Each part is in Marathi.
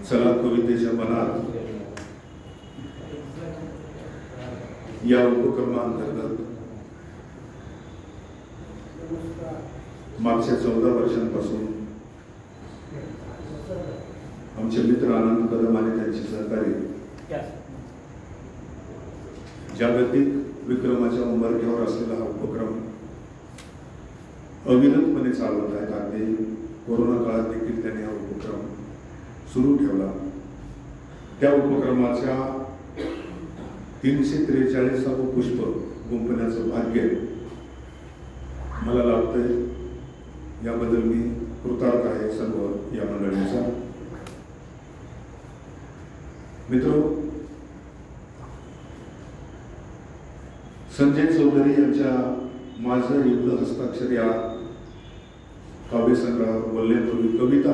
चला कवितेच्या मनात या उपक्रमांतर्गत मागच्या 14 वर्षांपासून आमचे मित्र आनंद कदम आणि त्यांचे सहकारी जागतिक विक्रमाच्या उंबरठ्यावर असलेला हा उपक्रम अविरतपणे चालवत आहेत. अगदी कोरोना काळात देखील त्यांनी हा उपक्रम सुरू ठेवला. त्या उपक्रमाच्या 343वे पुष्प गुंफण्याचं भाग्य मला लाभतंय. याबद्दल मी कृतार्थ आहे सर्व या मंडळींचा. मित्रो, संजय चौधरी यांच्या माझं युद्ध हस्ताक्षर या काव्यसंग्रहावर बोलण्यापूर्वी कविता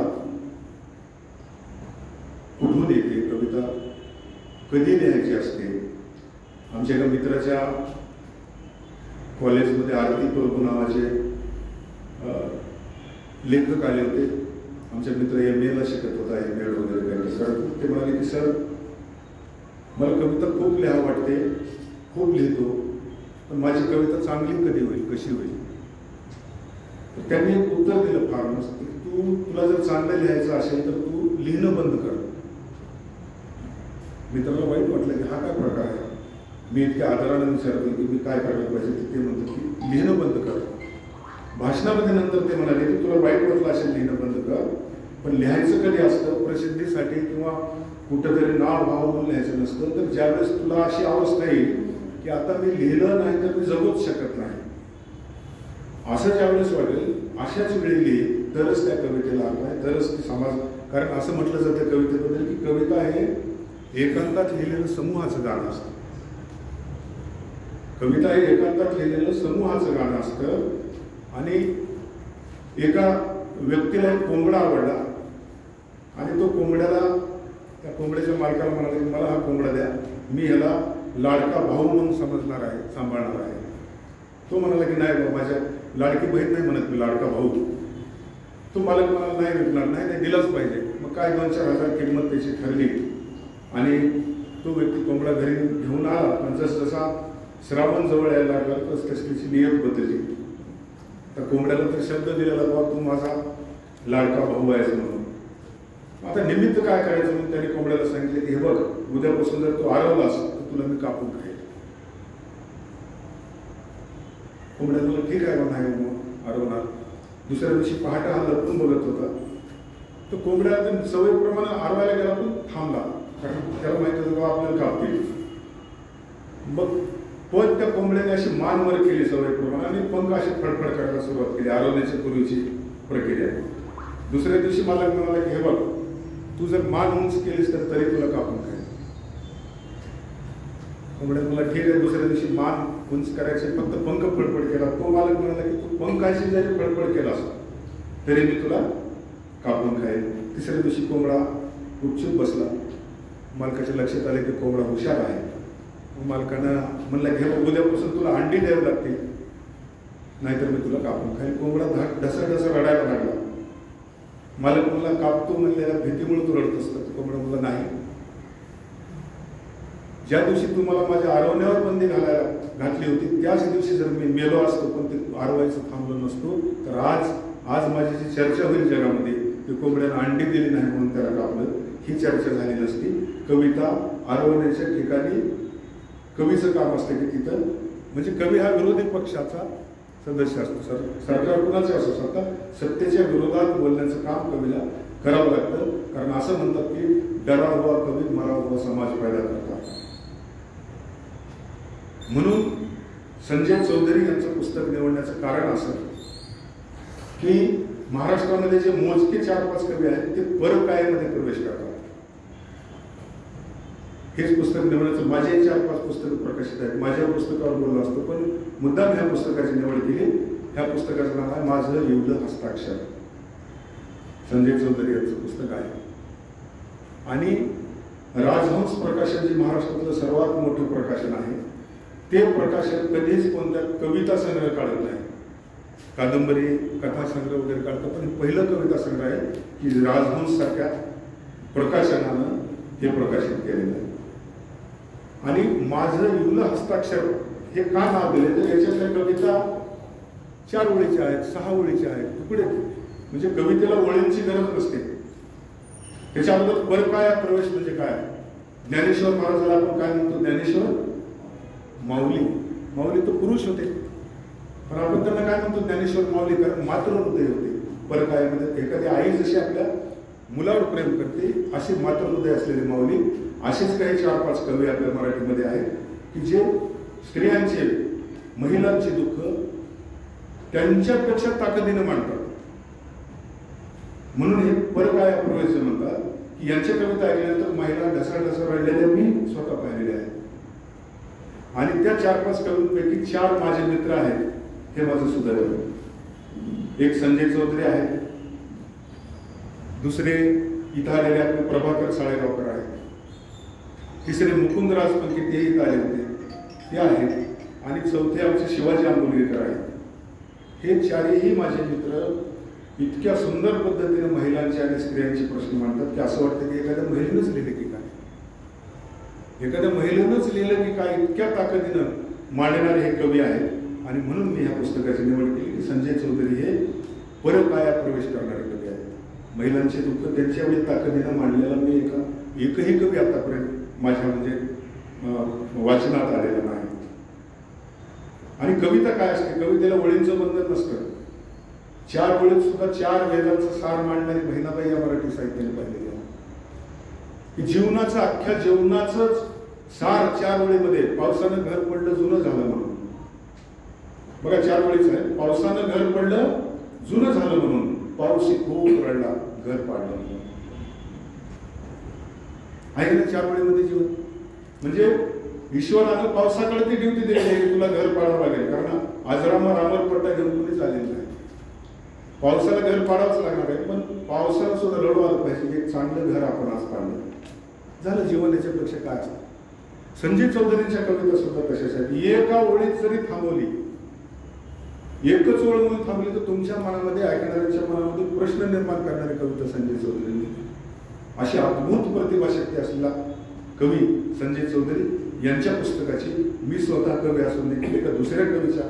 कुठून येते, कविता कधी लिहायची असते. आमच्या एका मित्राच्या कॉलेजमध्ये आरती प्रभू नावाचे लेखक आले होते. आमचे मित्र MA ला शिकत होता, MA वगैरे काही करत. ते म्हणाले की सर, मला कविता खूप लिहा वाटते, खूप लिहितो, पण माझी कविता चांगली कधी होईल, कशी होईल. त्यांनी एक उत्तर दिलं फार मस्त की तुला जर चांगलं लिहायचं असेल तर तू लिहिणं बंद कर. मित्राला वाईट वाटलं की हा काय प्रकार आहे. मी इतक्या आदराने विचारतो की मी काय करायला पाहिजे. ते म्हणतात की लिहिणं बंद कर. भाषणामध्ये नंतर ते म्हणाले की तुला वाईट वाटलं असेल लिहिणं बंद कर, पण लिहायचं कधी असतं प्रसिद्धीसाठी किंवा कुठंतरी नाव भाव म्हणून लिहायचं नसतं. तर ज्यावेळेस तुला अशी अवस्था येईल की आता मी लिहिलं नाही तर मी जगूच शकत नाही, असं ज्यावेळेस वाटेल, अशाच वेळी लिहि, तरच त्या कवितेला अर्थ आहे, तरच ती समाज. कारण असं म्हटलं जातं कवितेबद्दल की कविता हे एकांतात लिहिलेलं समूहाचं गाणं असतं. कविता हे एकांतात लिहिलेलं समूहाचं गाणं असतं. आणि एका व्यक्तीला एक कोंबडा आवडला आणि तो कोंबड्याला, त्या कोंबड्याच्या मालकाला म्हणाले की मला हा कोंबडा द्या, मी ह्याला लाडका भाऊ म्हणून समजणार आहे, सांभाळणार आहे. तो म्हणाला की नाही बाबा, माझ्या लाडकी बहीण नाही म्हणत मी, लाडका भाऊ. तो मालक म्हणाला नाही विकणार, नाही दिलाच पाहिजे. मग काय 2-4 हजार किंमत त्याची ठरली आणि तो व्यक्ती कोंबडा घरी घेऊन आला. पण जसा श्रावण जवळ यायला लागला तस त्याची नियत बदलली. त्या कोंबड्याला तर शब्द दिलेला बाबा तू माझा लाडका भाऊ आहेस म्हणून. आता निमित्त काय करायचं म्हणून त्याने कोंबड्याला सांगितले की हे बघ, उद्यापासून जर तू आरवलास तर तुला मी कापून खाईल. कोंबड्याला तुला ठीक आहे नाही मग आरवणार. दुसऱ्या दिवशी पहाटे हा लपून बघत होता. तो कोंबड्या सवयीप्रमाणे आरवायला गेला पण थांबला, कारण त्याला माहिती होतं बाबा आपल्याला कापतील. मग पण त्या कोंबड्याने अशी मान वर केली सवयीप्रमाणे आणि पंख अशी फडफड करायला सुरुवात केली. आरवण्याच्या पूर्वीची प्रक्रिया. दुसऱ्या दिवशी मला म्हणाला की हे बघ, तू जर मान उंच केलीस तर तरी तुला कापून खाईल. कोंबड्याने मला ठीक आहे, दुसऱ्या दिवशी मान उंच करायचे, फक्त पंख फडफड केला. तो मालक म्हणाला की तू पंखाची जरी फडफड केलास तरी मी तुला कापून खाईल. तिसऱ्या दिवशी कोंबडा गुपचूप बसला. मालकाच्या लक्षात आले की कोंबडा हुशार आहे. मालकानं म्हणलं घे उद्यापासून तुला अंडी द्यावी लागतील, नाहीतर मी तुला कापून खाईल. कोंबडा ढसा रडायला लागला. मालक मला कापतो म्हणलेल्या भीतीमुळे तू रडत असतात. कोंबडा मला नाही, ज्या दिवशी तू मला माझ्या आरवण्यावर बंदी घातली होती त्याच दिवशी जर मी मेलो असतो पण ते आरवायचं थांबलो नसतो तर आज माझी जी चर्चा होईल जगामध्ये की कोंबड्यानं अंडी दिली नाही म्हणून त्याला कापलं, ही चर्चा झाली नसती. कविता आरवण्याच्या ठिकाणी कवीचं काम असतं की तिथं, म्हणजे कवी हा विरोधी पक्षाचा सदस्य असतो. सरकार कुणाचे असो, स्वतः सत्तेच्या विरोधात बोलण्याचं काम कवीला करावं लागतं. कारण असं म्हणतात की डरा हुआ कवी मरा हुआ समाज पैदा करतात. म्हणून संजय चौधरी यांचं पुस्तक निवडण्याचं कारण असं की महाराष्ट्रामध्ये जे मोजके 4-5 कवी आहेत ते परकायामध्ये प्रवेश करतात. हेच पुस्तक निवडण्याचं, माझे 4-5 पुस्तकं प्रकाशित आहेत, माझ्या पुस्तकावर बोललो असतो, पण मुद्दाम ह्या पुस्तकाची निवड केली. ह्या पुस्तकाचं नाव आहे माझं युद्ध हस्ताक्षर. संजय चौधरी यांचं पुस्तक आहे. आणि राजहंस प्रकाशन जे महाराष्ट्रातलं सर्वात मोठं प्रकाशन आहे, ते प्रकाशन कधीच कोणत्या कविता संग्रह काढत नाही. कादंबरी कथासंग्रह वगैरे काढतो, पण पहिलं कविता संग्रह आहे की राजहंस सारख्या प्रकाशनानं हे प्रकाशित केलेलं आहे. आणि माझं युल हस्ताक्षर हे का नाव दिले तर याच्यातल्या कविता 4 ओळीच्या आहेत, 6 ओळीच्या आहेत, तुकडे. म्हणजे कवितेला ओळींची गरज नसते. त्याच्याबद्दल परकाया प्रवेश म्हणजे काय? ज्ञानेश्वर महाराजाला आपण काय म्हणतो? ज्ञानेश्वर माऊली. माऊली तो पुरुष होते, पण आपण त्यांना काय म्हणतो? ज्ञानेश्वर माऊली. कारण मातृहृदय होते परकायामध्ये. एखादी आई जशी आपल्या मुलावर प्रेम करते अशी मातृहृदय असलेली माऊली. असेच काही 4-5 कवी आपल्या मराठीमध्ये आहेत की जे स्त्रियांचे, महिलांचे दुःख त्यांच्यापेक्षा ताकदीनं मांडतात. म्हणून हे परकाया प्रवेश म्हणतात की यांच्या कविता ऐकल्यानंतर महिला ढसाढसा राहिलेल्या मी स्वतः पाहिलेल्या आहेत. आणि त्या 4-5 कवींपैकी 4 माझे मित्र आहेत. हे माझं सुदैव. एक संजय चौधरी आहेत, दुसरे इथं आलेले आपले प्रभाकर साळेगावकर आहेत, तिसरे मुकुंदराज पंके ते इथं आले होते ते आहेत, आणि चौथे आमचे शिवाजी आंबोलीकर आहेत. हे 4ही माझे मित्र इतक्या सुंदर पद्धतीने महिलांचे आणि स्त्रियांचे प्रश्न मांडतात की असं वाटतं की एखाद्या महिलेनंच लिहिलं की काय, एखाद्या महिलेनंच लिहिलं की काय. इतक्या ताकदीनं मांडणारे हे कवी आहेत. आणि म्हणून मी ह्या पुस्तकाची निवड केली की संजय चौधरी हे परकाया प्रवेश करणारे कवी आहेत. महिलांचे दुःख त्यांच्या एवढी ताकदीनं मांडलेला मी एकही कवी आतापर्यंत माझ्या म्हणजे वाचनात आलेला नाही. आणि कविता काय असते? कवितेला ओळींचं बंधन नसतं. 4 ओळीत सुद्धा 4 वेदांचं सार मांडणारी बहिणाबाई या मराठी साहित्याने पाहिलेली आहे की जीवनाचं, अख्ख्या जीवनाचं सार 4 ओळीमध्ये. पावसानं घर पडलं जुनं झालं म्हणून. बघा 4 ओळीच आहे. पावसानं घर पडलं जुनं झालं म्हणून, पाऊस खूप रडला घर पाडलं म्हणून. आहे ना 4 ओळीमध्ये जीवन. म्हणजे ईश्वरानं पावसाकडे ती ड्युटी दिली आहे की तुला घर पाडावं लागेल. कारण आजरामा रामर पट्टा घेऊन कोणीच आलेलं नाही. पावसाला घर पाडावंच लागणार आहे, पण पावसाला सुद्धा लढू आलं पाहिजे की एक चांगलं घर आपण आज पाडलं. झालं जीवन. याच्यापेक्षा काय असतं? संजय चौधरींच्या कविता सुद्धा तशाच आहेत. एका ओळीत जरी थांबवली, एकच ओळ म्हणून थांबली तर तुमच्या मनामध्ये, ऐकणाऱ्यांच्या मनामध्ये प्रश्न निर्माण करणारी कविता संजय चौधरींनी. अशी अद्भुत प्रतिभाशक्ती असलेला कवी संजय चौधरी यांच्या पुस्तकाची मी स्वतः कवी असून देखील एका दुसऱ्या कवीच्या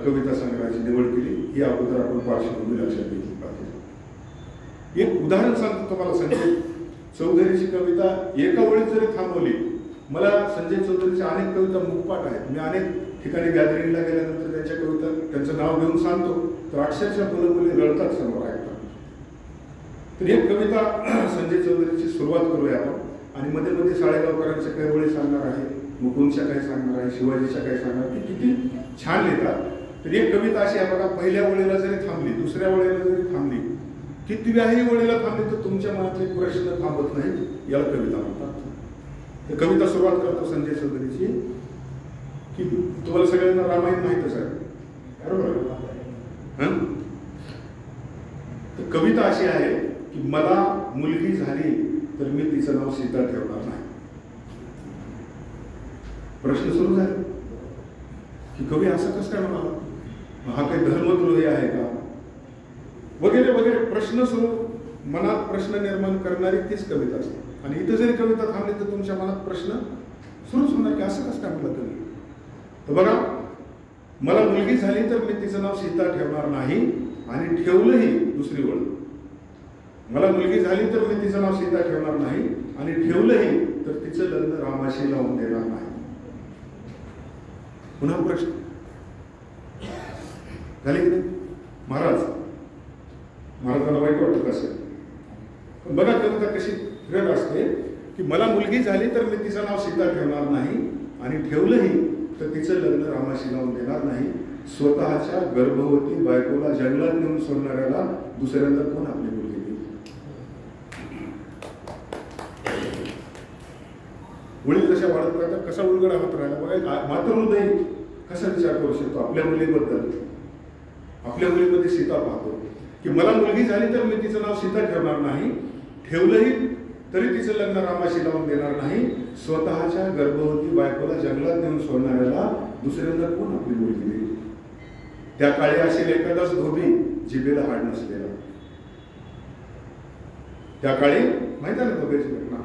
कविता संग्रहाची निवड केली. ही अगोदर आपण पार्श्वभूमी लक्षात घेतली पाहिजे. एक उदाहरण सांगतो तुम्हाला. संजय चौधरीची कविता एका ओळीत जरी थांबवली. मला संजय चौधरीच्या अनेक कविता मुखपाठ आहेत. मी अनेक ठिकाणी गॅदरिंगला गेल्यानंतर त्यांच्या कविता, त्यांचं नाव घेऊन सांगतो तर अक्षरशः मुलं रडतात समोर ऐकतात. तर एक कविता संजय चौधरीची सुरुवात करूया आपण. आणि मध्ये मध्ये साळेगावकरांच्या काही ओळी सांगणार आहे, मुकुंदच्या काही सांगणार आहे, शिवाजीच्या काही सांगणार. ती किती छान लिहितात. तर एक कविता अशी आहे बघा. पहिल्या ओळीला जरी थांबली, दुसऱ्या ओळीला जरी थांबली, कितव्याही ओळीला थांबली तर तुमच्या मनातले प्रश्न थांबत नाहीत. याला कविता म्हणतात. तर कविता सुरुवात करतो संजय चौधरीची की तुम्हाला सगळ्यांना रामायण माहितच आहे बरोबर. तर कविता अशी आहे की मला मुलगी झाली तर मी तिचं नाव सीता ठेवणार नाही. प्रश्न सुरू झाले की कवी असं कसं काय म्हणाला? हा काही धर्मद्रोही आहे का? वगैरे वगैरे प्रश्न सुरू, मनात प्रश्न निर्माण करणारी तीच कविता असते. आणि इथं जरी कविता थांबली तर तुमच्या मनात प्रश्न सुरूच होणार की असं कसं काय म्हटलं तुम्ही. तर बघा, मला मुलगी झाली तर मी तिचं नाव सीता ठेवणार नाही. आणि ठेवलंही, दुसरी ओळ, मला मुलगी झाली तर मी तिचं नाव सीता ठेवणार नाही. आणि ठेवलंही तर तिचं लग्न रामाशी लावून देणार नाही. पुन्हा प्रश्न झाले की नाही? महाराजांना वाईट वाटत असेल. पण बघा कविता कशी फ्रेम असते की मला मुलगी झाली तर मी तिचं नाव सीता ठेवणार नाही. आणि ठेवलंही तर तिचं लग्न रामाशी लावून देणार नाही. स्वतःच्या गर्भवती बायकोला जंगलात नेऊन सोडणाऱ्याला दुसऱ्यांदा कोण आपली मुलगी देईल? मुली कशा वाढत राहतात, कसा उलगडा होत राहिला बघा. मातृहृदय कसा विचार करू शकतो आपल्या मुलीबद्दल. आपल्या मुलीमध्ये सीता पाहतो की मला मुलगी झाली तर मी तिचं नाव सीता ठेवणार नाही. ठेवलंही तरी तिचं लग्न रामाशी लावून देणार नाही. स्वतःच्या गर्भवती बायकोला जंगलात नेऊन सोडणाऱ्याला दुसऱ्यांदा कोण आपली मुलगी देईल? त्या काळी असेल एखादाच धोबी जिभेला हाड नसलेला. त्या काळी माहिती आहे ना धोबीची घटना.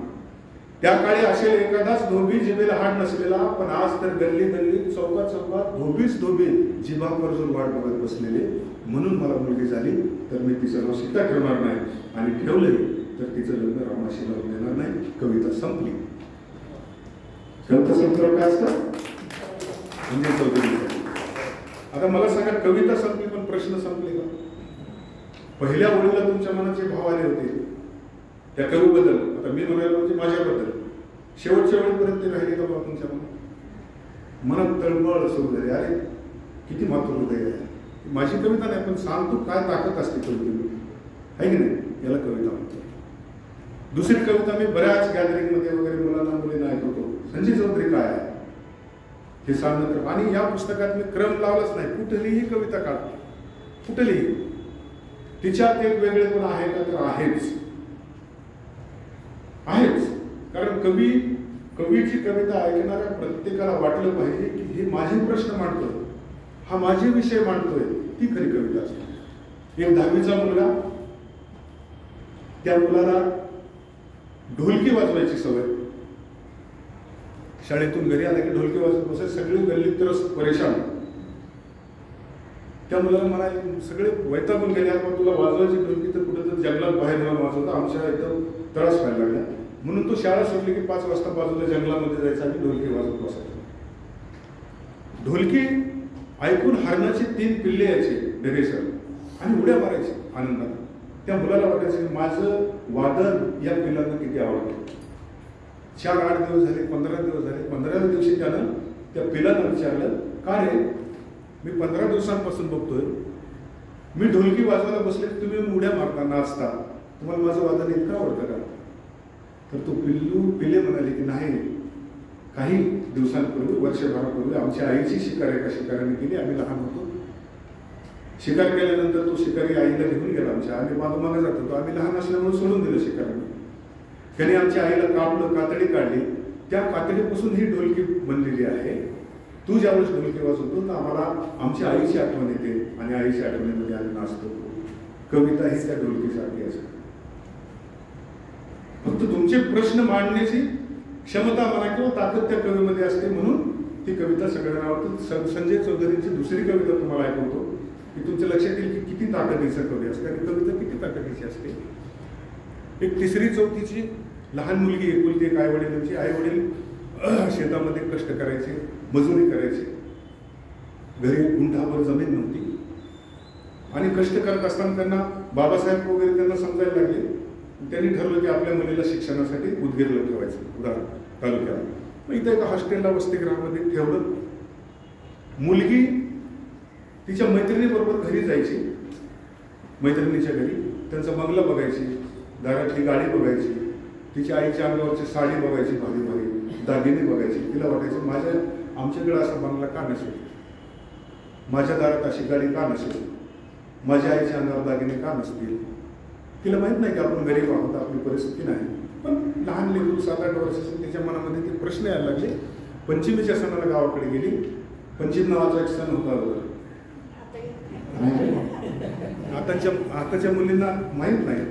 त्या काळी असेल एखादाच धोबी जिभेला हाड नसलेला, पण आज तर गल्ली गल्ली चौकात चौकात धोबीच धोबी जिभावर जो वाट बघत बसलेले. म्हणून मला मुलगी झाली तर मी तिचं नाव सीता ठेवणार नाही, आणि ठेवलंय तर तिचं लग्न रामाशी लावून देणार नाही. कविता संपली. कविता संपल्यावर काय असतं म्हणजे चौधरी. आता मला सांगा, कविता संपली पण प्रश्न संपले का? पहिल्या ओळीला तुमच्या मनात जे भाव आले होते त्या कवीबद्दल, आता मी म्हणायला म्हणजे माझ्याबद्दल, शेवटच्या वेळेपर्यंत ते राहिले का बाबा तुमच्या मनात तळमळ सुरू झाली. अरे किती मातृ हृदय आहे. माझी कविता नाही, पण सांगतो काय ताकद असते कवितेमध्ये, आहे की नाही? याला कविता म्हणतो. दुसरी कविता मी बऱ्याच गॅदरिंगमध्ये वगैरे मुलांना मुलींना ऐकवतो, संजय चौधरी काय आहे हे सांगणं कर. आणि या पुस्तकात मी क्रम लावलाच नाही, कुठलीही कविता काढ, कुठलीही तिच्यात एक वेगळेपण आहे का? तर आहेच. कारण कवीची कविता ऐकणाऱ्या प्रत्येकाला वाटलं पाहिजे की हे माझे प्रश्न मांडतोय, हा माझे विषय मांडतोय, ती खरी कविता असते. एक 10वीचा मुलगा, त्या मुलाला ढोलकी वाजवायची सवय. शाळेतून घरी आले की ढोलकी वाजवत बसाय, सगळे गल्लीत तर परेशान. त्या मुलाला म्हणाले, सगळे वैतागून गेले, मग तुला वाजवायची ढोलकी तर कुठं तर जंगलात बाहेर जाऊन वाजवता, आमच्या इथं त्रास व्हायला लागला. म्हणून तो शाळा सोडली की 5 वाजता बाजूला जंगलामध्ये जायचा आणि ढोलकी वाजवत बसायचा. ढोलकी ऐकून हरणाची 3 पिल्ले यायचे ढगेसर आणि उड्या मारायचे आनंदाने. त्या मुलाला वाटायचं की माझं वादन या पिल्लांना किती आवडतं. 4-8 दिवस झाले, 15 दिवस झाले. 15व्या दिवशी त्यानं त्या पिलांना विचारलं, का रे, मी 15 दिवसांपासून बघतोय, मी ढोलकी वाजवायला बसले, तुम्ही उड्या मारता, नाचता, तुम्हाला माझं वादन इतकं आवडतं का? तर तो पिल्ले म्हणाले की नाही, काही दिवसांपूर्वी, वर्षभरापूर्वी आमच्या आईची शिकार एका शिकाऱ्याने केली. आम्ही लहान होतो. शिकार केल्यानंतर तो शिकारी आईला घेऊन गेला आमच्या. आम्ही मागे जात होतो. आम्ही लहान असल्यामुळे सोडून दिलं शिकाऱ्याने. त्याने आमच्या आईला कापलं, कातडी काढली. त्या कातडीपासून ही ढोलकी बनलेली आहे. तू ज्यावेळेस ढोलकी वाजवतो तर आम्हाला आमच्या आईची आठवण येते आणि आईच्या आठवणीमध्ये आम्ही नाचतो. कविता ही त्या ढोलकीसारखी असते. फक्त तुमचे प्रश्न मांडण्याची क्षमता म्हणा किंवा ताकद त्या कवीमध्ये असते, म्हणून ती कविता सगळ्यांना आवडते. संजय चौधरींची दुसरी कविता तुम्हाला ऐकवतो की तुमच्या लक्षात येईल की किती ताकदीचं कवी असते आणि कविता किती ताकदीची असते. एक 3री-4थीची लहान मुलगी, एकुलती एक आई-वडिलांची. आई-वडील शेतामध्ये कष्ट करायचे, मजुरी करायचे. घरी गुंठाभर जमीन नव्हती आणि कष्ट करत असताना त्यांना बाबासाहेब वगैरे त्यांना समजायला लागले. त्यांनी ठरवलं की आपल्या मुलीला शिक्षणासाठी उदगीरला ठेवायचं, उदाहरण तालुक्याला. मग इथं एका हॉस्टेलला, वसतिगृहामध्ये ठेवलं. मुलगी तिच्या मैत्रिणीबरोबर घरी जायची, मैत्रिणीच्या घरी. त्यांचा बंगला बघायची, दारातली गाडी बघायची, तिच्या आईच्या अंगावरची साडी बघायची, भारी भारी दागिने बघायची. तिला वाटायचं आमच्याकडे असा बंगला का नसेल, माझ्या दारात अशी गाडी का नसेल, माझ्या आईच्या अंगावर दागिने का नसतील. तिला माहित नाही की आपण गरीब आहोत, आपली परिस्थिती नाही. पण लहान लेकरू 7-8 वर्षाचं, त्याच्या मनामध्ये ते प्रश्न यायला लागले. पंचमीच्या सणाला गावाकडे गेली. पंचमी नावाचा एक सण होता. आताच्या मुलींना माहित नाही.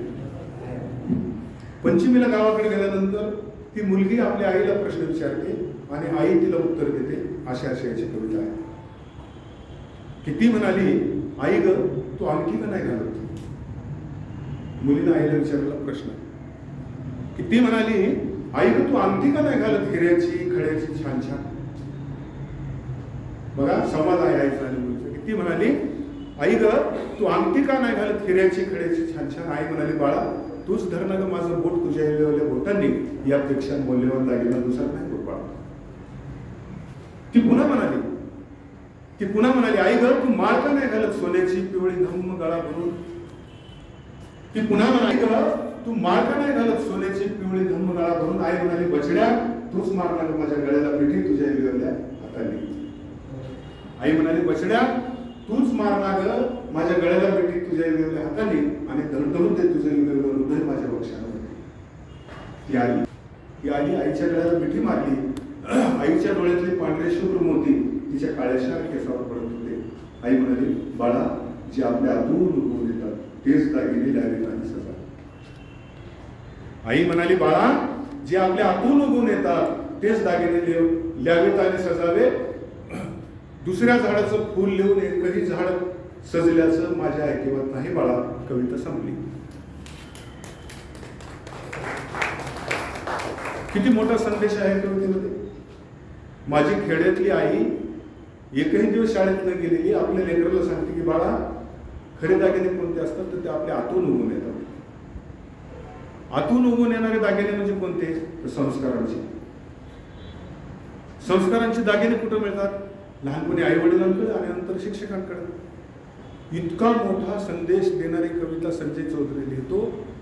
पंचमीला गावाकडे गेल्यानंतर ती मुलगी आपल्या आईला प्रश्न विचारते आणि आई तिला उत्तर देते. अशा याची कविता आहे की ती म्हणाली, आई ग, तू आणखी का नाही घालत? मुलीनं आईला विचारलेला प्रश्न. की ती म्हणाली, आई ग, तू अंगठी का नाही घालत हिऱ्याची, खड्याची, छान छान. बघा संवाद आहे आईचा आणि मुलीचा. की ती म्हणाली, आई ग, तू अंगठी का नाही घालत हिऱ्याची, खड्याची, छान छान. आई म्हणाली, बाळा, तूच धरणं ग माझं बोट, तुझ्या एवढ्या बोटांनी यापेक्षा मौल्यवान दागिना दुसरा नाही बोट बाळा. ती पुन्हा म्हणाली, आई ग, तू माळ का नाही घालत सोन्याची, पिवळी धम्म गळा भरून. ती पुन्हा म्हणाली, ग, तू माळ का नाही घालत सोन्याची, पिवळी धम्म गळा भरून. आई म्हणाली, बछड्या, तूच मारणार माझ्या गळ्याला मिठी तुझ्या एवढ्या हाताने. आई म्हणाली, बछड्या, तूच मारणार माझ्या गळ्याला मिठी तुझ्या एवढ्या हाताने आणि धडधडून दे तुझं एवढं हृदय माझ्या वक्षामध्ये. ती आली, आईच्या गळ्याला मिठी मारली. आईच्या डोळ्यातले पांढरे शुभ्र मोती तिच्या काळ्याशा केसावर पडत होते. आई म्हणाली, बाळा जे आपल्या आतून उगवून येतात तेच दागिने ल्यावेत आणि सजावेत. आई म्हणाली, बाळा जे आपल्या आतून उगवून येतात तेच दागिने ल्यावेत आणि सजावेत. दुसऱ्या झाडाचं फूल लिहून एकही झाड सजल्याचं माझ्या ऐकिवात नाही बाळा. कविता संपली. किती मोठा संदेश आहे कवितेमध्ये. माझी खेड्यातली आई एकही दिवस शाळेत न गेलेली आपल्या लेकराला सांगते की बाळा खरे दागिने कोणते असतात तर ते आपल्या आतून उगवून येतात. आतून उगवून येणारे दागिने म्हणजे कोणते? तर संस्कारांचे. संस्कारांचे दागिने कुठं मिळतात? लहानपणी आई वडिलांकडे आणि नंतर शिक्षकांकडे. इतका मोठा संदेश देणारी कविता संजय चौधरी लिहितो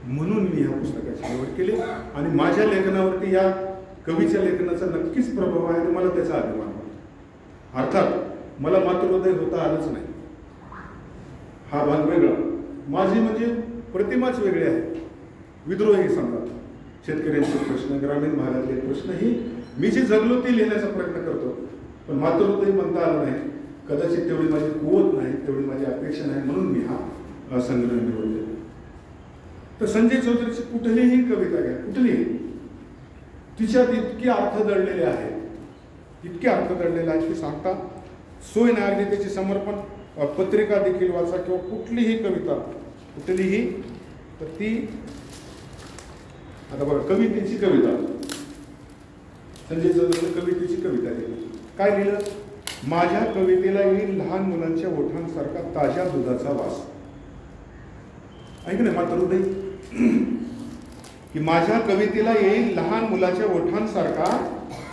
म्हणून मी ह्या पुस्तकाची निवड केली आणि माझ्या लेखनावरती या कवीच्या लेखनाचा नक्कीच प्रभाव आहे आणि मला त्याचा अभिमान वाटतो. अर्थात मला मातृहृदय होता आलंच नाही, हा भाग वेगळा. माझी म्हणजे प्रतिमाच वेगळी आहे. विद्रोही समजा शेतकऱ्यांचे प्रश्न, ग्रामीण भागातले प्रश्नही मी जे जगलो ते लिहिण्याचा प्रयत्न करतो. पण मातृहृदय म्हणता आलं नाही. कदाचित तेवढी माझी कुवत नाही, तेवढी माझी अपेक्षा नाही म्हणून मी हा संग्रह निवडले. तर संजय चौधरीची कुठलीही कविता घ्या, कुठलीही, तिच्यात इतके अर्थ दडलेले आहेत, इतके अर्थ दडलेले आहेत की सांगता सोय नाही. अगदी त्याची समर्पण पत्रिका देखील वाचा किंवा कुठलीही कविता कुठलीही, तर ती आता बघा कवितेची कविता संजय चौधरीने कवितेची कविता लिहिली. काय लिहिलं? माझ्या कवितेला येईल लहान मुलांच्या ओठांसारखा ताज्या दुधाचा वास. ऐक ना मातृहृदय, की माझ्या कवितेला येईल लहान मुलाच्या ओठांसारखा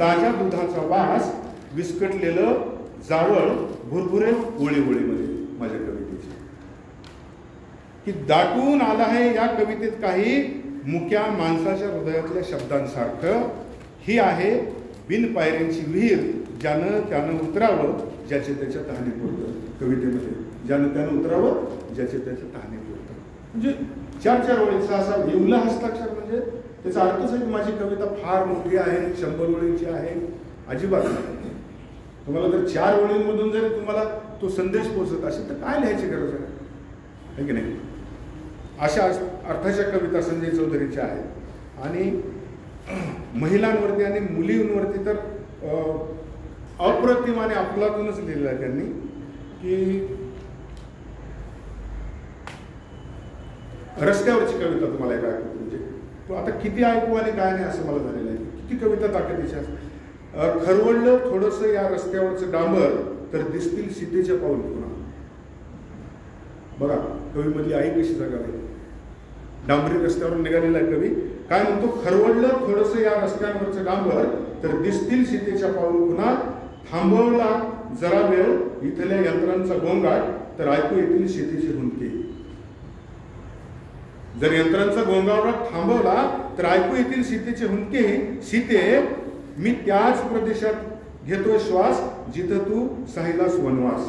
ताज्या दुधाचा वास, विस्कटलेलं जावळ भुरभुरे ओळीमध्ये माझ्या कवितेची. की दाटून आला आहे या कवितेत काही मुक्या माणसाच्या हृदयातल्या शब्दांसारखं. ही आहे बिन पायऱ्यांची विहीर, ज्यानं त्यानं उतरावं ज्याचे त्याच्या तहानेपुरतं. कवितेमध्ये ज्यानं त्यानं उतरावं ज्याचे त्याच्या तहानेपुरतं. म्हणजे 4-4 ओळींचा असा विवला हस्ताक्षर. म्हणजे त्याचा अर्थच आहे की माझी कविता फार मोठी आहे, 100 ओळींची आहे, अजिबात नाही. तुम्हाला जर 4 ओळींमधून जरी तुम्हाला तो संदेश पोहोचत असेल तर काय लिहायची गरज आहे की नाही. अशा अर्थाच्या कविता संजय चौधरीच्या आहेत. आणि महिलांवरती आणि मुलींवरती तर अप्रतिम आणि अफलातूनच लिहिलं आहे त्यांनी. की रस्त्यावरची कविता तुम्हाला एक ऐकतो, म्हणजे तो आता किती ऐकू आणि काय नाही असं मला झालेलं आहे. किती कविता ताकदीच्या असतात. खरवडलं थोडंसं या रस्त्यावरचं डांबर तर दिसतील सीतेच्या पाऊल पुन्हा. बघा कवीमधली आई कशी जगावी. डांबरी रस्त्यावर निघालेला कवी काय म्हणतो? खरवडलं थोडंसं या रस्त्यांवरचं डांबर तर दिसतील सीतेच्या पाऊल पुन्हा. थांबवला जरा वेळ इथल्या यंत्रांचा गोंगाट तर ऐकू येतील सीतेची हुंदके. जर यंत्रांचा गोंगाट थांबवला तर ऐकू येतील सीतेचे हुंदके. सीते मी त्याच प्रदेशात घेतोय श्वास जिथं तू साहिलास वनवास.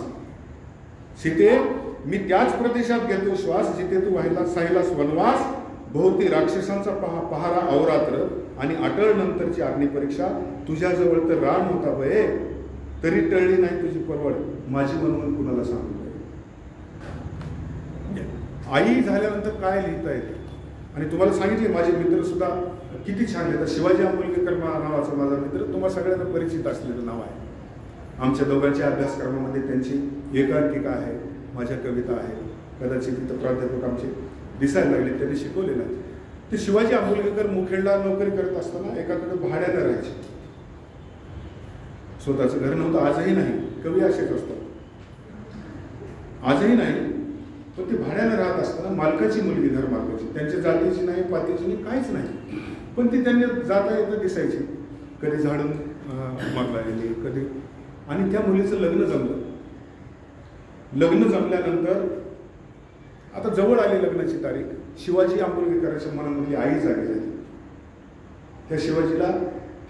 सीते मी त्याच प्रदेशात घेतोय श्वास जिथे तू साहिलास वनवास. भोवती राक्षसांचा पहारा अवरात्र आणि अटळ नंतरची अग्निपरीक्षा. तुझ्याजवळ तर राम होता बये तरी टळली नाही तुझी परवड. माझी मनवून कुणाला सांगू. आई झाल्यानंतर काय लिहिता येते. आणि तुम्हाला सांगितले माझे मित्र सुद्धा किती छान लिहितात. शिवाजी आंबोलकर नावाचा माझा मित्र, तुम्हाला सगळ्यांना परिचित असलेलं नाव आहे. आमच्या दोघांच्या अभ्यासक्रमामध्ये त्यांची एकांकिका आहे, माझ्या कविता आहे. कदाचित तिथं प्राध्यापक आमचे दिसायला लागले, त्यांनी शिकवलेलं आहे. ते शिवाजी आंबोलकर मुखेडला नोकरी करत असताना एकाकडे भाड्यानं राहायचे. स्वतःचं घर नव्हतं, आजही नाही. कवी असेच असतात, आजही नाही. पण ते भाड्यानं राहत असताना मालकाची मुलगी, घर मालकाची, त्यांच्या जातीची नाही, पातीची नाही, काहीच नाही. पण ती त्यांनी जाता येता दिसायची. कधी झाडून मागला गेली, कधी. आणि त्या मुलीचं लग्न जमलं. लग्न जमल्यानंतर आता जवळ आली लग्नाची तारीख. शिवाजी आंबोलकरांच्या मनामधली आई जागी झाली. त्या शिवाजीला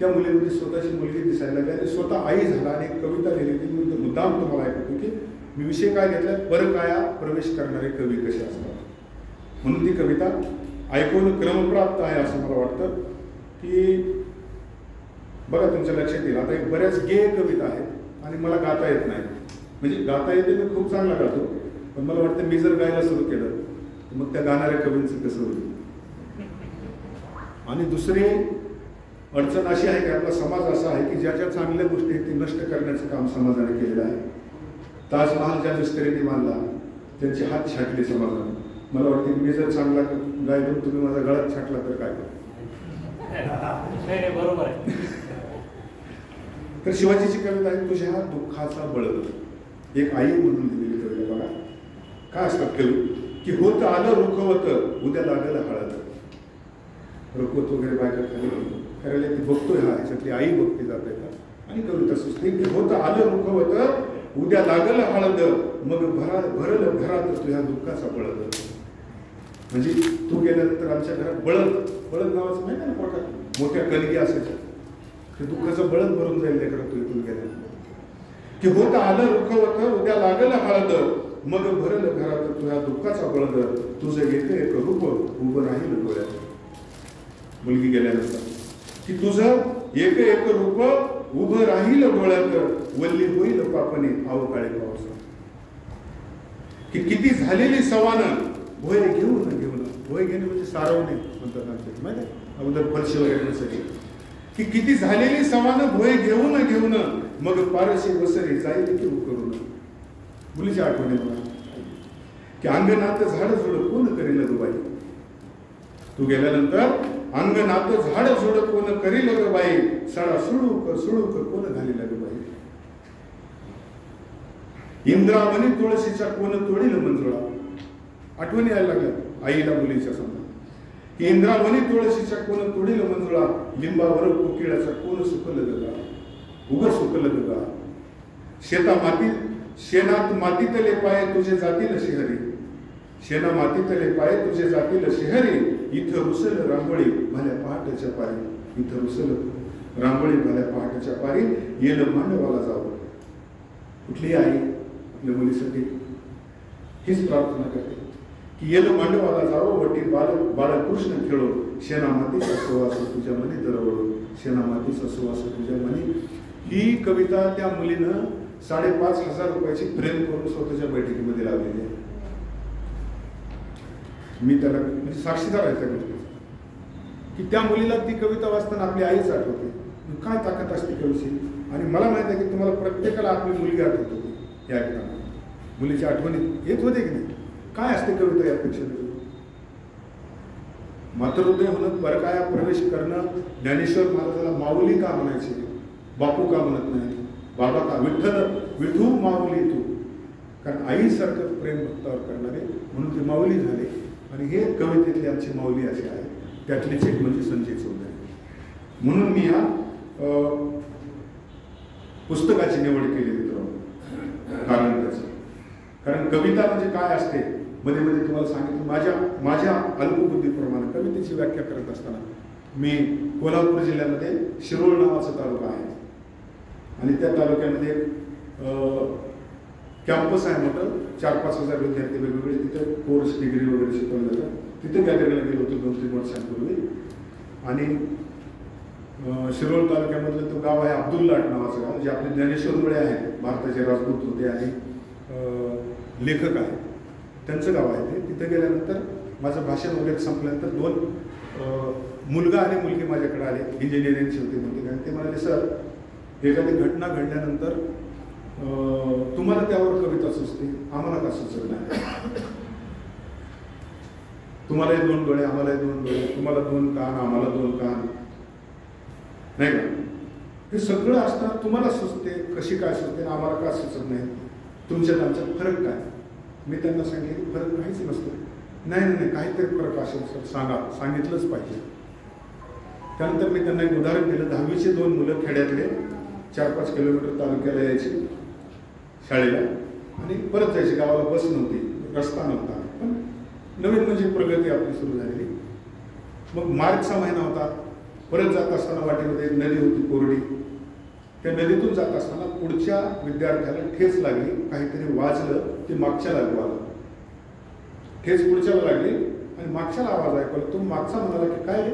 त्या मुलीमध्ये स्वतःची मुलगी दिसायला लागली आणि स्वतः आई झाला. आणि एक कविता लिहिली. मी मुद्दाम तुम्हाला ऐकतो की मी विषय काय घेतला, परकाया प्रवेश करणारे कवी कसे असतात. म्हणून ती कविता ऐकून क्रमप्राप्त आहे असं मला वाटतं. की बघा तुमच्या लक्षात येईल. आता एक बऱ्याच गेय कविता आहेत आणि मला गाता येत नाही. म्हणजे गाता येते, मी खूप चांगला गातो, पण मला वाटतं मी जर गायला सुरू केलं तर मग त्या गाणाऱ्या कवींचं कसं होईल. आणि दुसरी अडचण अशी आहे की आपला समाज असा आहे की ज्या ज्या चांगल्या गोष्टी आहेत ते नष्ट करण्याचं काम समाजाने केलेलं आहे. ताजमहाल ज्या मिस्त्रीने बांधला त्यांचे हात छाटले समाजाने. मला वाटतं की मी जर चांगला गायलो तुम्ही माझा गळात छाटला तर काय बरोबर आहे. तर शिवाजीची कविता आहे तुझ्या दुःखाचा बळद. एक आई म्हणून दिलेली कविता बघा. काय असतात कवी की होत आलं रुखवत उद्या लागलं हळद. रुखवत वगैरे बायका खाली करायला ती बघतोय, हा ह्याच्यातली आई बघते जाते का. आणि कविता सुचते की होत आलं रुखवत उद्या लागलं हळद मग भरल घरात तुझ्या दुःखाचा बळद. म्हणजे तू गेल्यानंतर आमच्या घरात बळद नावाचं माहिती ना प्रकार, मोठ्या कणगी असायच्या, ते दुःखाचं बळद भरून जाईल लेकरं तू इथून गेल्यानंतर. की होत आलं रुखवत उद्या लागलं हळद मग भरल घरात तुझ्या दुःखाचा बळद. तुझं येतं एक रूप उभं राहील डोळ्यात. मुलगी गेल्यानंतर की तुझं एक रूप उभं राहील डोळ्यात वल्ली होईल पापणी अवकाळी पावसा. की किती झालेली सवानं भोय घेऊन भोय घेणे म्हणजे सारवणे म्हणतात आमच्या माहिती आहे, अगोदर फरशी वगैरे नसायची. की किती झालेली सवानं भोय घेऊन मग पारशी वसरी जाईल की करून. मुलीची आठवण आहे मला की अंगणात झाड झुड कोण करील ग बाई. तू गेल्यानंतर अंगणात झाड झुड कोण करील ग बाई. साडा सुळूक कोण घालील ग बाई. इंद्रावणी तुळशीच्या कोण तोडील मंजुळा. आठवणी यायला लागल्या आईला मुलीच्या समजा. इंद्रावणी तुळशीच्या कोण तोडील मंजुळा. लिंबावर कोकिळाचा कोण सुकल गगा. उग सुकल गगा. शेणात मातीतले पाय तुझे जातील शहरी. शेणा मातीतले पाय तुझे जातील शहरी. इथं रुसल रांगोळी भल्या पहाटेच्या पारी. इथं रुसल रांगोळी भल्या पहाटेच्या पारी. येल मांडवाला जावं. कुठली आई आपल्या मुलीसाठी हीच प्रार्थना करते की येल मांडवाला जावं वटी बाळकृष्ण खेळो. शेणा मातीचा सुवास तुझ्या मनी दरवळो. शेणा मातीचा सुवास तुझ्या मनी. ही कविता त्या मुलीनं 5,500 रुपयाची प्रेम करून स्वतःच्या बैठकीमध्ये लावलेली आहे. मी त्याला म्हणजे साक्षीदार आहे त्या गोष्टीचा की त्या मुलीला ती कविता वाचताना आपली आईच आठवते. काय ताकद असते कवीची. आणि मला माहित आहे की तुम्हाला प्रत्येकाला आपली मुलगी आठवत होती या ऐकताना. मुलीची आठवणी येत होते की नाही. काय असते कविता यापेक्षा. मातृहृदय म्हणून परकाया प्रवेश करणं. ज्ञानेश्वर महाराजाला माऊली का म्हणायचे, बापू का म्हणत नाही, बाबा का. विठू माऊली तू. कारण आईसारखं प्रेम भक्तावर करणारे म्हणून ते माऊली झाले. आणि हे कवितेतली आमची माऊली अशी आहे. त्यातलीच एक म्हणजे संजय चौधरी. म्हणून मी या पुस्तकाची निवड केली मित्रांनो. कारण त्याचं कारण कविता म्हणजे काय असते मध्ये मध्ये तुम्हाला सांगितलं. माझ्या अल्पबुद्धीप्रमाणे कवितेची व्याख्या करत असताना मी कोल्हापूर जिल्ह्यामध्ये शिरोळ नावाचा तालुका आहे आणि त्या तालुक्यामध्ये कॅम्पस आहे मोठं. 4-5 हजार विद्यार्थी वेगवेगळे तिथे कोर्स डिग्री वगैरे शिकवले जातात. तिथे गॅदरिंगला गेलो होतो 2-3 वर्षांपूर्वी. आणि शिरोळ तालुक्यामधलं तो गाव आहे अब्दुल्लाट नावाचं गाव, जे आपले ज्ञानेश्वर मुळे आहेत, भारताचे राजदूत होते आणि लेखक आहेत, त्यांचं गाव आहे ते. तिथे गेल्यानंतर माझं भाषण वगैरे संपल्यानंतर 2 मुलगा आणि मुलगी माझ्याकडे आले. इंजिनिअरिंगचे होते म्हणते. आणि ते म्हणाले सर एखादी घटना घडल्यानंतर तुम्हाला त्यावर कविता सुचते, आम्हाला का सुचत नाही. तुम्हालाही 2 डोळे, आम्हालाही 2 डोळे, तुम्हाला 2 कान, आम्हाला 2 कान, नाही का. हे सगळं असताना तुम्हाला सुचते, कशी काय सुचते, आम्हाला का सुचत नाही. तुमच्यात आमच्यात फरक काय. मी त्यांना सांगितलं फरक काहीच नसतो. नाही काहीतरी फरक असेल सर सांगा, सांगितलंच पाहिजे. त्यानंतर मी त्यांना एक उदाहरण दिलं. 10वीचे 2 मुलं खेड्यातले 4-5 किलोमीटर तालुक्याला यायचे शाळेला आणि परत जायचे. गावाला बस नव्हती, रस्ता नव्हता, पण नवीन म्हणजे प्रगती आपली सुरू झालेली. मग मार्चचा महिना होता. परत जात असताना वाटेमध्ये एक नदी होती कोरडी. त्या नदीतून जात असताना पुढच्या विद्यार्थ्याला ठेच लागली, काहीतरी वाजलं, ते मागच्याला आलं. ठेच पुढच्याला लागली आणि मागच्याला आवाज ऐकला. तो मागचा म्हणाला की काय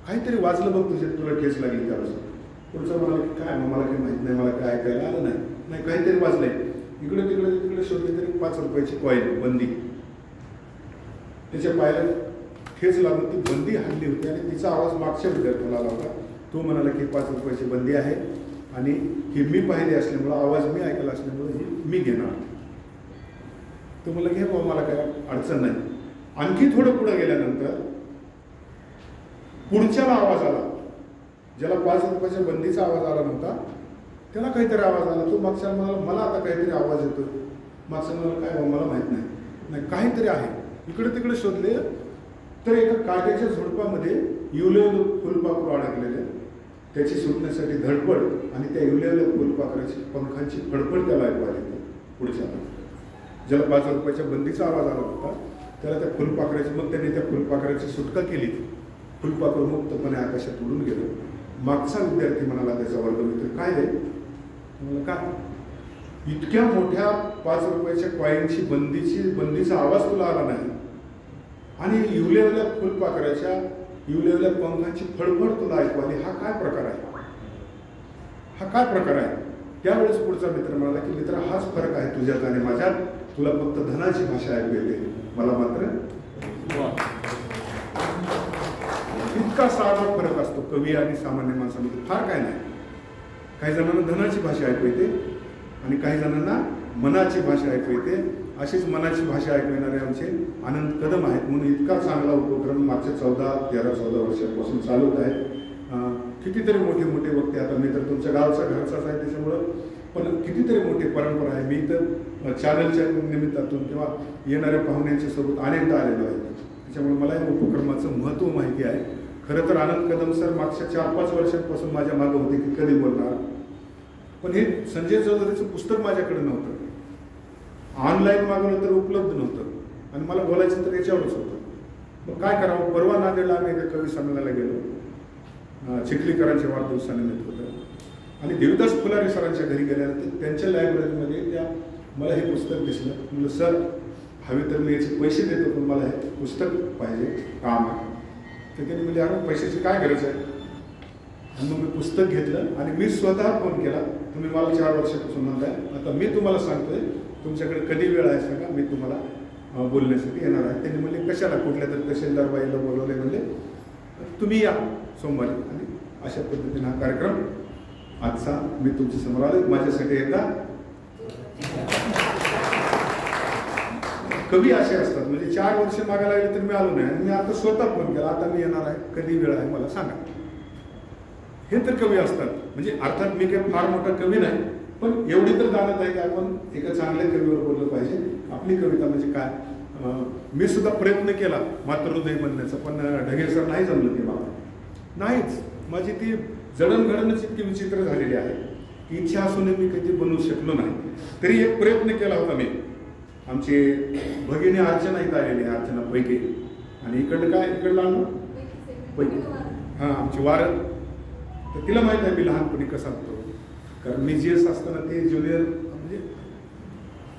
काहीतरी वाजलं बघ तुला ठेच लागली त्यावेळेस. पुढचा म्हणाला की काय मला काही माहित नाही, मला काय ऐकायला आलं नाही, काहीतरी वाजलंय. इकडे तिकडे शोधले तरी 5 रुपयाची कॉईन बंदी. त्याच्या पायाला ठेच लागून ती बंदी हल्ली होती आणि तिचा आवाज मागच्या विद्यार्थ्याला आला होता. तो म्हणाला की 5 रुपयाची बंदी आहे आणि ही मी पाहिली असल्यामुळं, आवाज मी ऐकला असल्यामुळे ही मी घेणार. तो म्हणला की हे मला काय अडचण नाही. आणखी थोडं पुढे गेल्यानंतर पुढच्याला आवाज आला, ज्याला 5 रुपयाच्या बंदीचा आवाज आला नव्हता त्याला काहीतरी आवाज आला. तो मागच्या मला आता काहीतरी आवाज येतो. मागच्या मला काय मला माहीत नाही काहीतरी आहे. इकडे तिकडे शोधले तर एका काट्याच्या झुडपामध्ये युलेवले फुलपाखरू अडकलेले. त्याची सुटण्यासाठी धडपड आणि त्या युलेवल्या फुलपाखराची पंखांची फडफड त्याला ऐकू आली. पुढच्याला ज्याला 5 रुपयाच्या बंदीचा आवाज आला होता त्याला त्या फुलपाखराची, मग त्यांनी त्या फुलपाखराची सुटका केली. फुलपाखरू मुक्तपणे आकाशात उडून गेलं. मागचा विद्यार्थी म्हणाला त्याचा वर्गमित्र, काय रे? म्हणलं काय? इतक्या मोठ्या 5 रुपयाच्या कॉईनची बंदीचा आवाज तुला आला नाही आणि युलेवल्या फुलपाखराच्या युलेवल्या पंखांची फडफड तुला ऐकू आली. हा काय प्रकार आहे? हा काय प्रकार आहे? त्यावेळेस पुढचा मित्र म्हणाला की मित्र, हाच फरक आहे तुझ्यात आणि माझ्यात. तुला फक्त धनाची भाषा ऐकू येते, मला मात्र इतका साधा फरक असतो कवी आणि सामान्य माणसामध्ये. फार काय नाही. काही जणांना धनाची भाषा ऐकू येते आणि काही जणांना मनाची भाषा ऐकू येते. अशीच मनाची भाषा ऐकू येणारे आमचे आनंद कदम आहेत. म्हणून इतका चांगला उपक्रम मागच्या 13-14 वर्षापासून चालवत आहे. कितीतरी मोठे मोठे वक्ते, आता मी तर तुमच्या गावचा घरचाच आहे त्याच्यामुळं, पण कितीतरी मोठी परंपरा आहे. मी तर चॅनलच्या निमित्तातून किंवा येणाऱ्या पाहुण्यांच्या सोबत अनेकदा आलेलो आहे. त्याच्यामुळे मला या उपक्रमाचं महत्त्व माहिती आहे. खरं तर आनंद कदम सर मागच्या 4-5 वर्षांपासून माझ्या मागं होते की कधी बोलणार, पण हे संजय चौधरीचं पुस्तक माझ्याकडे नव्हतं. ऑनलाईन मागवलं तर उपलब्ध नव्हतं आणि मला बोलायचं तर याच्यावरच होतं. मग काय करावं? परवा नांदेडला आम्ही एका कवी संमेलनाला गेलो. चिखलीकरांच्या वाढदिवसानिमित्त होतं आणि देवदास फुलारे सरांच्या घरी गेल्यानंतर त्यांच्या लायब्ररीमध्ये मला हे पुस्तक दिसलं. म्हणलं सर, हवे तर मी याचे पैसे देतो, पण मला हे पुस्तक पाहिजे, काम आहे. तर त्यांनी म्हणजे अरे पैशाची काय गरज आहे? आणि मग मी पुस्तक घेतलं आणि मी स्वतः फोन केला. तुम्ही मला 4 वर्षापासून म्हणताय, आता मी तुम्हाला सांगतोय, तुमच्याकडे कधी वेळ आहे सांगा, मी तुम्हाला बोलण्यासाठी येणार आहे. त्यांनी म्हणले कशाला? कुठल्या तरी तहसीलदार बाईला बोलवले. म्हणले तुम्ही या सोमवारी. आणि अशा पद्धतीने हा कार्यक्रम आजचा मी तुमच्या समोर आलो. माझ्यासाठी एकदा कवी असे असतात, म्हणजे 4 वर्ष मागायला लागले तर मी आलो नाही आणि मी आता स्वतः फोन केला, आता मी येणार आहे, कधी वेळ आहे मला सांगा. हे तर कवी असतात. म्हणजे अर्थात मी काही फार मोठा कवी नाही, पण एवढी तर जाणत आहे की आपण एका चांगल्या कवीवर बोललं पाहिजे. आपली कविता म्हणजे काय, मी सुद्धा प्रयत्न केला मातृहृदय बनण्याचा, पण ढगे सर नाही जमलं ते मला. नाहीच, माझी ती जडणघडणच इतकी विचित्र झालेली आहे की इच्छा असूनही मी कधी बनवू शकलो नाही. तरी एक प्रयत्न केला होता मी. आमचे भगिनी अर्चना इथं आलेली आहे, अर्चना पैकी, आणि इकडलं आणलं पैकी, हां आमची वारं. तर तिला माहीत आहे मी लहानपणी कसा होतो, कारण मी जीएस असताना ते ज्युनियर, म्हणजे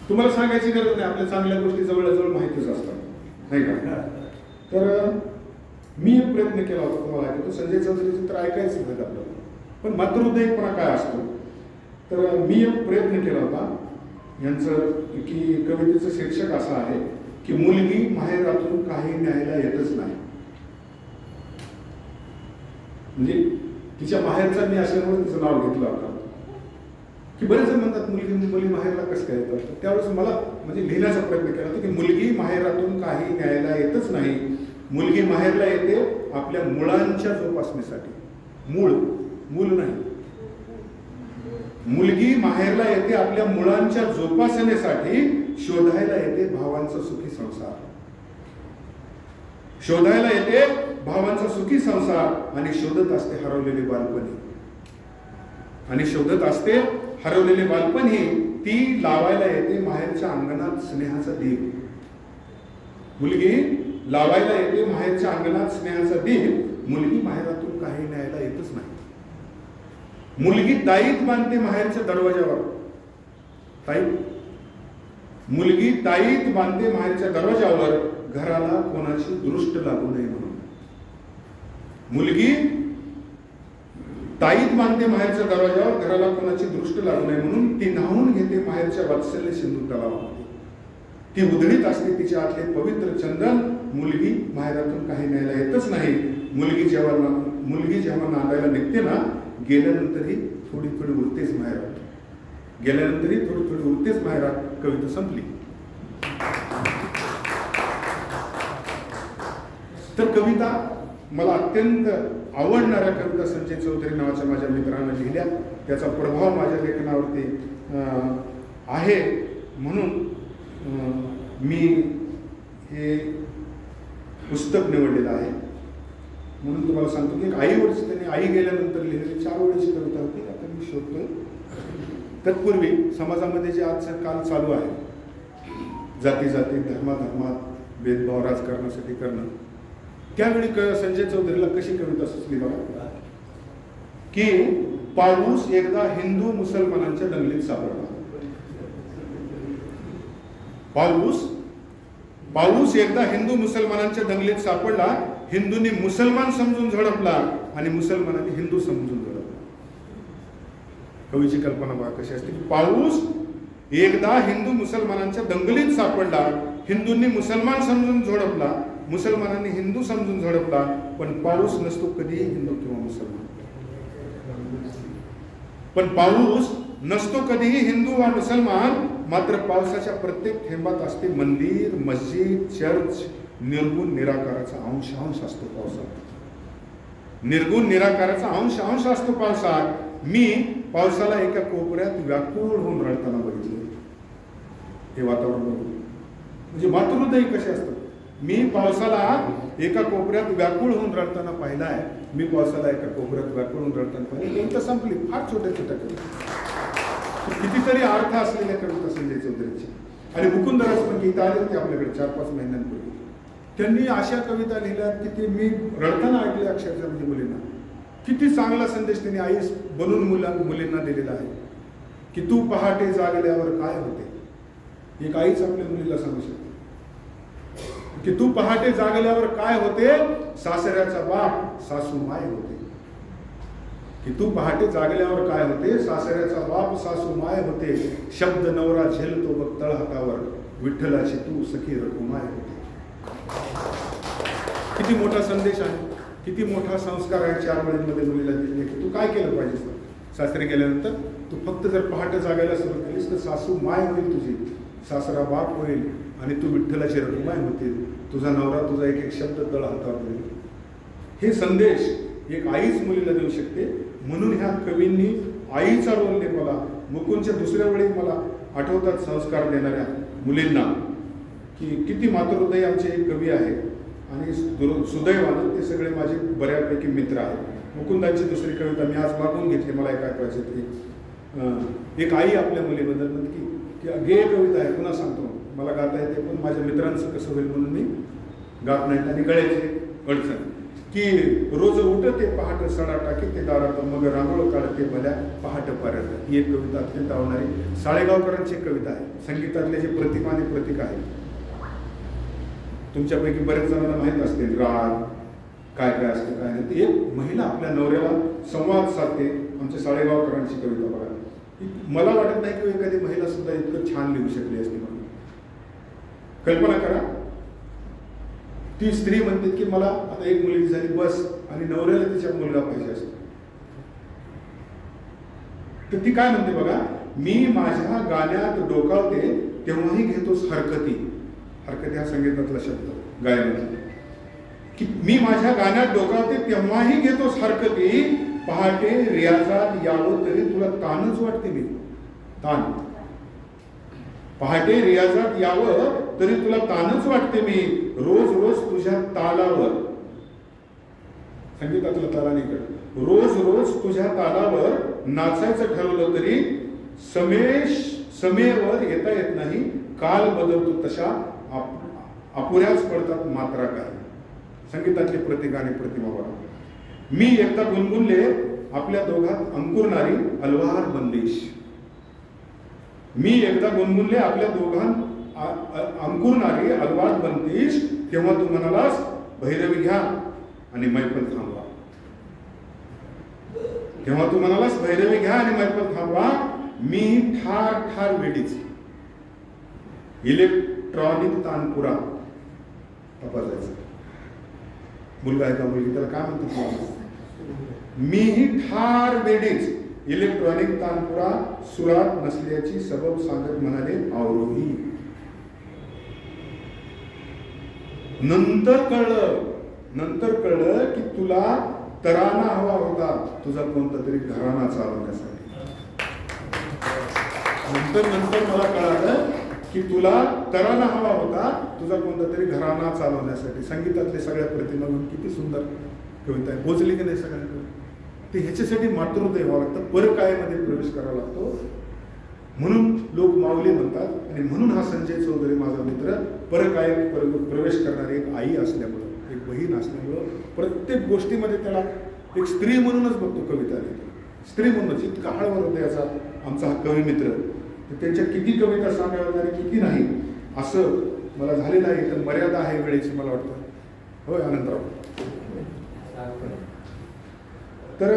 तुम्हाला सांगायची गरज नाही, आपल्या चांगल्या गोष्टी जवळजवळ माहितीच असतात नाही का. तर मी एक प्रयत्न केला होता, तुम्हाला ऐकतो. संजय चौधरीचं तर ऐकायचं होतं आपल्याला, पण मातृहृदयपणा काय असतो. तर मी एक प्रयत्न केला होता यांचं की कवितेचं शीर्षक असं आहे की मुलगी माहेरातून काही न्यायला येतच नाही. म्हणजे तिच्या माहेरचा मी असल्यामुळे तिचं नाव घेतलं होतं की बरेच जण म्हणतात मुली माहेरला कसं काय येतात. त्यावेळेस मला म्हणजे लिहिण्याचा प्रयत्न केला होता की मुलगी माहेरातून काही न्यायला येतच नाही. मुलगी माहेरला येते आपल्या मुळांच्या जोपासणीसाठी. मूळ नाही, मुलगी माहेरला येते आपल्या मुळांच्या जोपासनेसाठी. शोधायला येते भावांचा सुखी संसार, शोधायला येते भावांचा सुखी संसार आणि शोधत असते हरवलेली बालपणी. आणि शोधत असते हरवलेले बालपणी ती लावायला येते माहेरच्या अंगणात स्नेहाचा दीप. मुलगी लावायला येते माहेरच्या अंगणात स्नेहाचा दीप. मुलगी माहेरातून काही न्यायला येतच नाही. मुलगी ताईत बांधते माहेरच्या दरवाजावर. मुलगी ताईत बांधते माहेरच्या दरवाजावर, घराला कोणाची दृष्ट लागू नये म्हणून. मुलगी ताईत बांधते माहेरच्या दरवाजावर, घराला कोणाची दृष्ट लागू नये म्हणून ती न्हावून घेते माहेरच्या वात्सल्य सिंधू तलावामध्ये. ती उधळीत असते तिच्या आतले पवित्र चंदन. मुलगी माहेरातून काही न्यायला येतच नाही. मुलगी जेव्हा नांदायला निघते ना, गेल्यानंतरही थोडी थोडी उरतेच माहेरात. गेल्यानंतरही थोडी थोडी उरतेच माहेरात. कविता संपली. तर कविता मला अत्यंत आवडणाऱ्या कविता संजय चौधरी नावाच्या माझ्या मित्रानं लिहिल्या. त्याचा प्रभाव माझ्या लेखनावरती आहे. म्हणून मी हे पुस्तक निवडलेलं आहे. म्हणून तुम्हाला सांगतो की आईवरची त्यांनी आई गेल्यानंतर लिहिलेली 4 ओळीची कविता होती. आता मी शोधतोय. तत्पूर्वी समाजामध्ये जे आजचा काल चालू आहे, जाती धर्मात भेदभाव राजकारणासाठी करणं, त्यावेळी संजय चौधरीला कशी कविता सुचली बघा, की पाऊस एकदा हिंदू मुसलमानांच्या दंगलीत सापडला. पाऊस एकदा हिंदू मुसलमानांच्या दंगलीत सापडला. हिंदूंनी मुसलमान समजून झडपला आणि मुसलमानांनी हिंदू समजून झडपला. कवीची कल्पना बघा कशी असते. पाऊस एकदा हिंदू मुसलमानांच्या दंगलीत सापडला. हिंदूंनी मुसलमान समजून झडपला, मुसलमानांनी हिंदू समजून झडपला. पण पाऊस नसतो कधीही हिंदू किंवा मुसलमान. पण पाऊस नसतो कधीही हिंदू वा मुसलमान. मात्र पावसाच्या प्रत्येक थेंबात असते मंदिर, मस्जिद, चर्च. निर्गुण निराकाराचा अंश असतो पावसात. निर्गुण निराकाराचा अंश असतो पावसात. मी पावसाला एका कोपऱ्यात व्याकुळ होऊन रडताना बघितले. हे वातावरण बघून म्हणजे मातृहृदय कसे असतं. मी पावसाला एका कोपऱ्यात व्याकुळ होऊन रडताना पाहिलाय. मी पावसाला एका कोपऱ्यात व्याकुळ होऊन रडताना पाहिजे. कविता संपली. फार छोट्या कविता, कितीतरी अर्थ असलेल्या कविता संजय चौधरीची. आणि मुकुंदराज पण इथं आले होते आपल्याकडे 4-5 महिन्यांपूर्वी. त्यांनी अशा कविता लिहिल्या की ते मी रडताना ऐकले अक्षरशः. म्हणजे मुलींना किती चांगला संदेश त्यांनी आई बनून मुलींना दिलेला आहे की तू पहाटे जागल्यावर काय होते. एक आईच आपल्या मुलीला सांगू शकते की तू पहाटे जागल्यावर काय होते. सासऱ्याचा बाप सासू माय होते. की तू पहाटे जागल्यावर काय होते. सासऱ्याचा बाप सासू माय होते. शब्द नवरा झेलतो बघ तळहातावर. विठ्ठलाची तू सखी रघुमाय होते. किती मोठा संदेश आहे, किती मोठा संस्कार आहे 4 ओळींमध्ये मुलीला दिले की तू काय केलं पाहिजे. सासरे गेल्यानंतर तू फक्त जर पहाटे जागायला सुरुवात केलीस तर सासू माय होईल तुझी, सासरा बाप होईल आणि तू विठ्ठलाची रघुमाय होतील. तुझा नवरा तुझा एक एक शब्द तळ हातावर देईल. हे संदेश एक आईच मुलीला देऊ शकते. म्हणून ह्या कवींनी आईचा रोल नेमला. मुकुंदच्या दुसऱ्या वेळी मला आठवतात संस्कार देणाऱ्या मुलींना की किती मातृहृदय आमचे एक कवी आहेत. आणि सुदैवानं ते सगळे माझे बऱ्यापैकी मित्र आहेत. मुकुंदांची दुसरी कविता मी आज मागून घेतली. मला काय पाहिजे की एक आई आपल्या मुलीबद्दल म्हणते की गेय कविता आहे, पुन्हा सांगतो मला गाता येते पण माझ्या मित्रांचं कसं होईल म्हणून मी गात नाही. आणि गळ्याची अडचण की रोज उठते पहाट सडा टाके ते दारात मग रांगोळ काढते भल्या पहाट पाऱ्यात. ही एक कविता अत्यंत आवडणारी साळेगावकरांची एक कविता आहे. संगीतातले जे प्रतिमा आणि प्रतीक आहे तुमच्यापैकी बऱ्याच जणांना माहीत असतील राग काय काय असते काय नाही. एक महिला आपल्या नवऱ्याला संवाद साधते. आमच्या साळेगावकरांची कविता बघा. मला वाटत नाही की एखादी महिला सुद्धा इतकं छान लिहू शकली असते म्हणून. कल्पना करा ती स्त्री म्हणते की मला आता एक मुलगी झाली बस आणि नवऱ्याला तिच्या मुलगा पाहिजे असतो. तर ती काय म्हणते बघा. मी माझ्या गाण्यात डोकावते तेव्हाही घेतोस हरकती. हरकती हा संगीतातला शब्द गायनातला. की मी माझ्या गाण्यात डोकावते तेव्हाही घेतोस हरकती. पहाटे रियाजात यावं तरी तुला ताणच वाटते मी. ताण. पहाटे रियाजात यावं तरी तुला ताणच वाटते मी. रोज रोज तुझ्या तालावर. संगीतातलं तालानीकडे. रोज रोज तुझ्या तालावर नाचायचं ठरवलं तरी समेवर येता येत नाही. काल बदलतो तशा अपुऱ्याच पडतात मात्रा काय. संगीतातले प्रतीक आणि प्रतिमा बघा. मी एकदा गुणगुणले आपल्या दोघात अंकुरणारी अलवार बंदिश. मी एकदा गुणगुणले आपल्या दोघांत अंकुरणारी अलवार बंदिश. तेव्हा तू म्हणालास भैरवी घ्या आणि मैफल थांबवा. तेव्हा तू म्हणालास भैरवी घ्या आणि मैफल थांबवा, मी ठार ठार वेडीच. इलेक्ट्रॉनिक तानपुरा तपासायचा. मुलगा आहे का मुलगी, त्याला काय म्हणतात? मीही ठार वेडीच, इलेक्ट्रॉनिक तानपुरा, सुरात नसल्याची सबब सांगत म्हणाले आवरोही. नंतर कळलं की तुला तराना हवा होता तुझा कोणता तरी घराणा चालवण्यासाठी. नंतर मला कळालं की तुला तराना हवा होता तुझा कोणता तरी घराणा चालवण्यासाठी. संगीतातले सगळ्या प्रतिमा किती सुंदर कविता आहे, पोचली की नाही सगळ्यांकडे. ते ह्याच्यासाठी मातृत्व यावं लागतं, परकायामध्ये प्रवेश करावा लागतो. म्हणून लोक माऊली म्हणतात. आणि म्हणून हा संजय चौधरी माझा मित्र परकायात प्रवेश करणारी एक आई असल्यामुळं, एक बहीण असल्यामुळं प्रत्येक गोष्टीमध्ये त्याला एक स्त्री म्हणूनच बघतो. कविता लिहितो स्त्री म्हणूनच. इतका हळवर हृदयाचा आमचा हा कवी मित्र. तर त्यांच्या किती कविता सांगायला किती नाही असं मला झालेलं आहे. तर मर्यादा आहे वेळेची मला वाटतं. होय अनंतराव. तर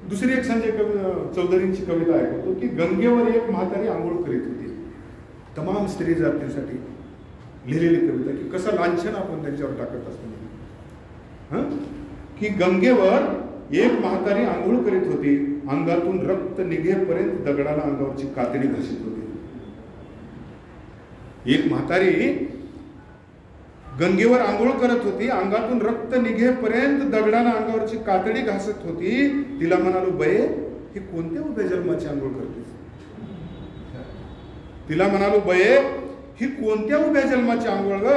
दुसरी एक संजय चौधरींची कविता ऐकवतो की गंगेवर एक म्हातारी आंघोळ करीत होती. तमाम स्त्री जातीसाठी लिहिलेली कविता की कसं लांछन आपण त्यांच्यावर टाकत असतो. की गंगेवर एक म्हातारी आंघोळ करीत होती, अंगातून रक्त निघेपर्यंत दगडाला अंगावरची कातडी घासीत होती. एक म्हातारी गंगेवर आंघोळ करत होती, अंगातून रक्त निघेपर्यंत दगडाला अंगावरची कातडी घासत होती. तिला म्हणालो, बये ही कोणत्या उभ्या जन्माची आंघोळ करतेस? तिला म्हणालो, बये ही कोणत्या उभ्या जन्माची आंघोळ ग,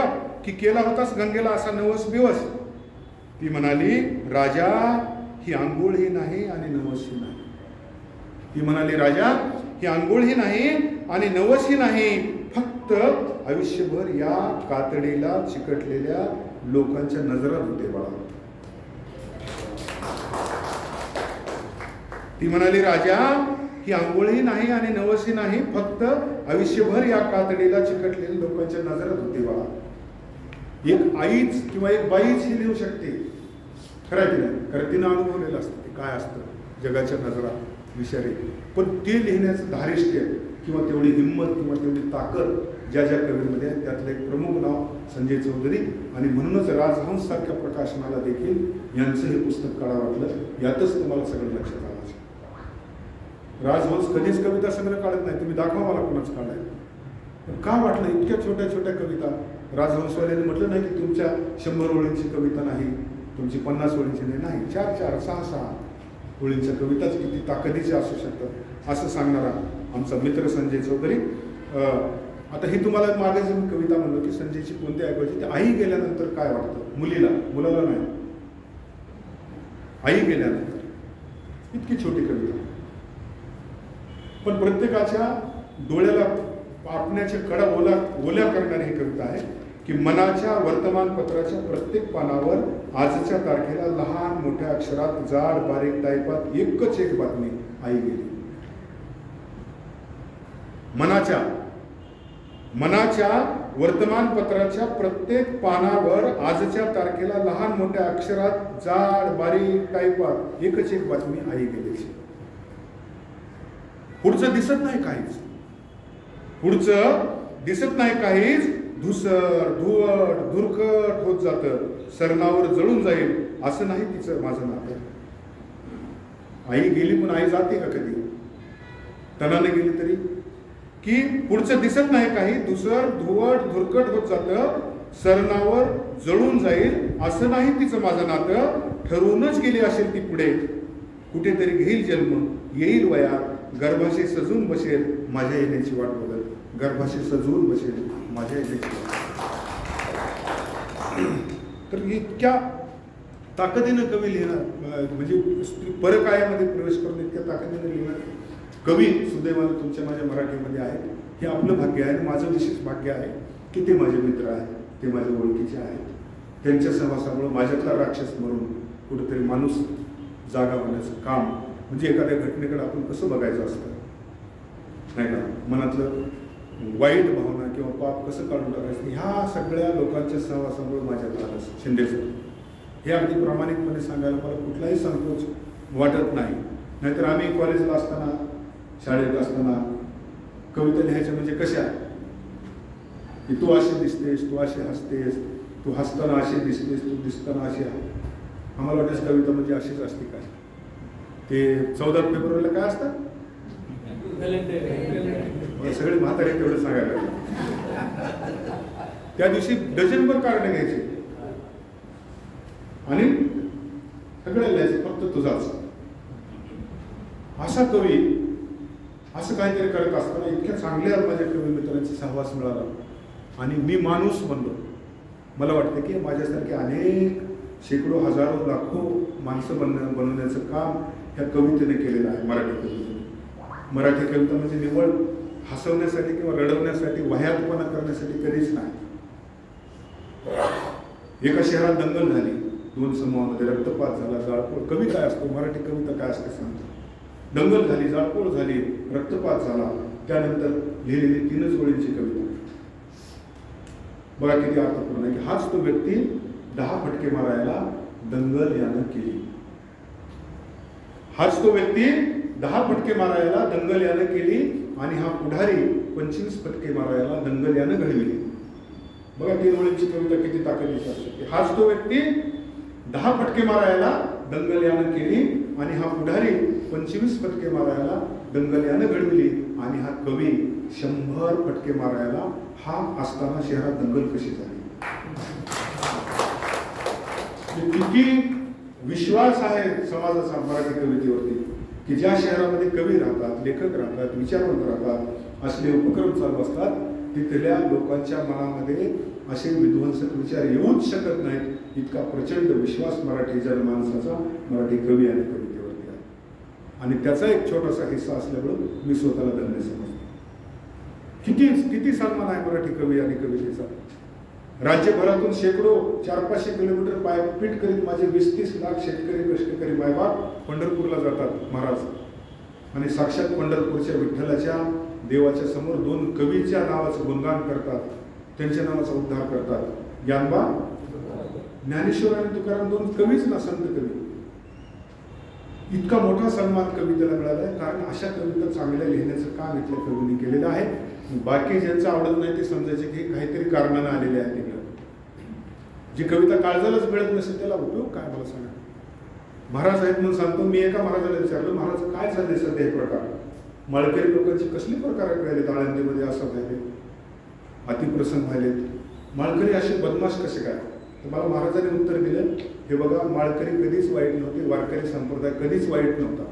की केला होतास गंगेला असा नवस बिवस? ती म्हणाली, राजा ही आंघोळ ही नाही आणि नवस ही नाही. ती म्हणाली, राजा ही आंघोळ ही नाही आणि नवस ही नाही, फक्त आयुष्यभर या कातडीला चिकटलेल्या लोकांच्या नजरात होते बाळा. ती म्हणाली, राजा ही आंघोळही नाही आणि नवसही नाही, फक्त आयुष्यभर या कातडीला चिकटलेल्या लोकांच्या नजरात होते बाळा. एक आईच किंवा एक बाईच ही लिहू शकते, खरं की नाही? कारण तिनं अनुभवलेलं असतं ते काय असतं जगाच्या नजरा विषारी. पण ते लिहिण्याचं धारिष्ट्य किंवा तेवढी हिंमत किंवा तेवढी ताकद ज्या ज्या कवींमध्ये आहे त्यातलं एक प्रमुख नाव संजय चौधरी. आणि म्हणूनच राजहंस सारख्या प्रकाशनाला देखील यांचं हे पुस्तक काढावं वाटलं. यातच तुम्हाला सगळं लक्षात आलं. राजहंस कधीच कविता संग्रह काढत नाही, तुम्ही दाखवा मला कोणाच काढाय. का वाटलं इतक्या छोट्या छोट्या कविता? राजहंसवाल्याने म्हटलं नाही की तुमच्या 100 ओळींची कविता नाही, तुमची 50 ओळींची नाही, 4-4, 6-6 ओळींच्या कविताच किती ताकदीच्या असू शकतात असं सांगणारा आमचा मित्र संजय चौधरी. आता ही तुम्हाला मागे जी मी कविता म्हणलो की संजयची कोणती ऐकवायची, ती आई गेल्यानंतर काय वाटतं मुलाला नाही, आई गेल्यानंतर. इतकी छोटी कविता पण प्रत्येकाच्या डोळ्याला पापण्याच्या कडा ओल्या करणारी ही कविता आहे. की मनाच्या वर्तमानपत्राच्या प्रत्येक पानावर आजच्या तारखेला लहान मोठ्या अक्षरात जाड बारीक टाईपात एकच एक बातमी, आई गेली. मनाच्या वर्तमानपत्राच्या प्रत्येक पानावर आजच्या तारखेला लहान मोठ्या अक्षरात जाड बारीक टाईपात एकच एक बातमी, आई गेली. पुढचं दिसत नाही काहीच, धुसर धुवट धुरकट होत जातं, सरणावर जळून जाईल असं नाही तिचं माझं नातं. आई गेली पण आई जाते का कधी? तणाने गेली तरी. की पुढचं दिसत नाही काही, धुसर धुवट धुरकट होत जातं, सरणावर जळून जाईल असं नाही तिचं माझं नातं. ठरवूनच गेली असेल ती पुढे, कुठेतरी घेईल जन्म, येईल वयात, गर्भाशी सजून बसेल माझ्या येण्याची वाट बघत, गर्भाशी सजवून बसेल माझ्या येण्याची वाट. तर इतक्या ताकदीनं कवी लिहिणार, म्हणजे परकायामध्ये प्रवेश करून इतक्या ताकदीनं लिहिणार कवी सुदैवानं तुमच्या माझ्या मराठीमध्ये आहेत. हे आपलं भाग्य आहे. आणि माझं विशेष भाग्य आहे की ते माझे मित्र आहेत, ते माझ्या ओळखीचे आहेत. त्यांच्या सहवासामुळे माझ्यातला राक्षस म्हणून कुठेतरी माणूस जागा होण्याचं काम, म्हणजे एखाद्या घटनेकडे आपण कसं बघायचं असतं नाही का, मनातलं वाईट भावना किंवा पाप कसं काढून टाकायचं, ह्या सगळ्या लोकांच्या सहवासामुळे माझ्यात आलं शिंदे सर. हे अगदी प्रामाणिकपणे सांगायला मला कुठलाही संकोच वाटत नाही. नाहीतर आम्ही कॉलेजला असताना, शाळेत असताना कविता लिहायच्या म्हणजे कशा, की तू अशी दिसतेस, तू अशी हसतेस, तू हसताना अशी दिसतेस, तू दिसताना अशी. आम्हाला वाटायचं कविता म्हणजे अशीच असते काय. ते 14 फेब्रुवारीला काय असतं, सगळे म्हातारे तेवढं सांगायला. त्या दिवशी डझनभर कार्ड घ्यायचे आणि सगळ्या लिहायचं, फक्त तुझाच. असा कवी असं काहीतरी करत असताना इतक्या चांगल्या माझ्या कवी मित्रांचा सहवास मिळाला आणि मी माणूस बनलो. मला वाटतं की माझ्यासारखे अनेक शेकडो हजारो लाखो माणसं बनवण्याचं काम ह्या कवितेने केलेलं आहे. मराठी कवितेने. मराठी कविता म्हणजे निव्वळ हसवण्यासाठी किंवा रडवण्यासाठी, वह्यातपणा करण्यासाठी कधीच नाही. एका शहरात दंगल झाली, 2 समूहामध्ये रक्तपात झाला, जाळपोळ. कवी काय असतो, मराठी कविता काय असते सांगतो. दंगल झाली, जाळपोळ झाली, रक्तपात झाला, त्यानंतर लिहिलेली 3च ओळींची कविता. बघा किती अर्थपूर्ण आहे की हाच तो व्यक्ती 10 फटके मारायला दंगल यानं केली. हाच तो व्यक्ती 10 फटके मारायला दंगल यानं केली आणि हा पुढारी 25 फटके मारायला दंगल यानं घडविली. बघा 3 ओळींची कविता किती ताकदीची असते. हाच तो व्यक्ती 10 फटके मारायला दंगल यानं केली आणि हा पुढारी 25 फटके मारायला दंगल यानं घडविली आणि हा कवी 100 फटके मारायला हा असताना शहरात दंगल कशी झाली. किती विश्वास आहे समाजाचा मराठी कवितेवरती की ज्या शहरामध्ये कवी राहतात, लेखक राहतात, विचारवंत राहतात, असले उपक्रम चालू असतात, तिथल्या लोकांच्या मनामध्ये असे विध्वंसक विचार येऊच शकत नाहीत. इतका प्रचंड विश्वास मराठी जनमानसाचा मराठी कवी आणि कवितेवरती आहे. आणि त्याचा एक छोटासा हिस्सा असल्यामुळं मी स्वतःला धन्य समजतो. किती किती सन्मान आहे मराठी कवी आणि कवितेचा. राज्यभरातून शेकडो 400-500 किलोमीटर पायपीट करीत माझे 20-30 लाख शेतकरी कष्टकरी मायबाप पंढरपूरला जातात महाराज आणि साक्षात पंढरपूरच्या विठ्ठलाच्या देवाच्या समोर 2 कवीच्या नावाचं गुणगान करतात, त्यांच्या नावाचा उद्धार करतात. ज्ञानबा, ज्ञानेश्वर आणि तुकाराम 2 कवीच ना, संत कवी. इतका मोठा सन्मान कवितेला मिळाला आहे कारण अशा कविता चांगल्या लिहिण्याचं काम इथल्या कवींनी केलेलं आहे. बाकी ज्यांचं आवडत नाही ते समजायचे की काहीतरी कारणानं आलेले आहेत. तिकडं जी कविता काळजालाच मिळत नसेल त्याला उपयोग काय, मला सांगा. महाराज आहेत म्हणून सांगतो. मी एका महाराजाला विचारलं, महाराज काय चालले सध्या हे प्रकार, माळकरी लोकांचे कसले प्रकार कळले, आळंदीमध्ये असं व्हायले, अतिप्रसंग व्हायलेत, माळकरी असे बदमाश कसे काय. तर मला महाराजांनी उत्तर दिलं, हे बघा, माळकरी कधीच वाईट नव्हते, वारकरी संप्रदाय कधीच वाईट नव्हता.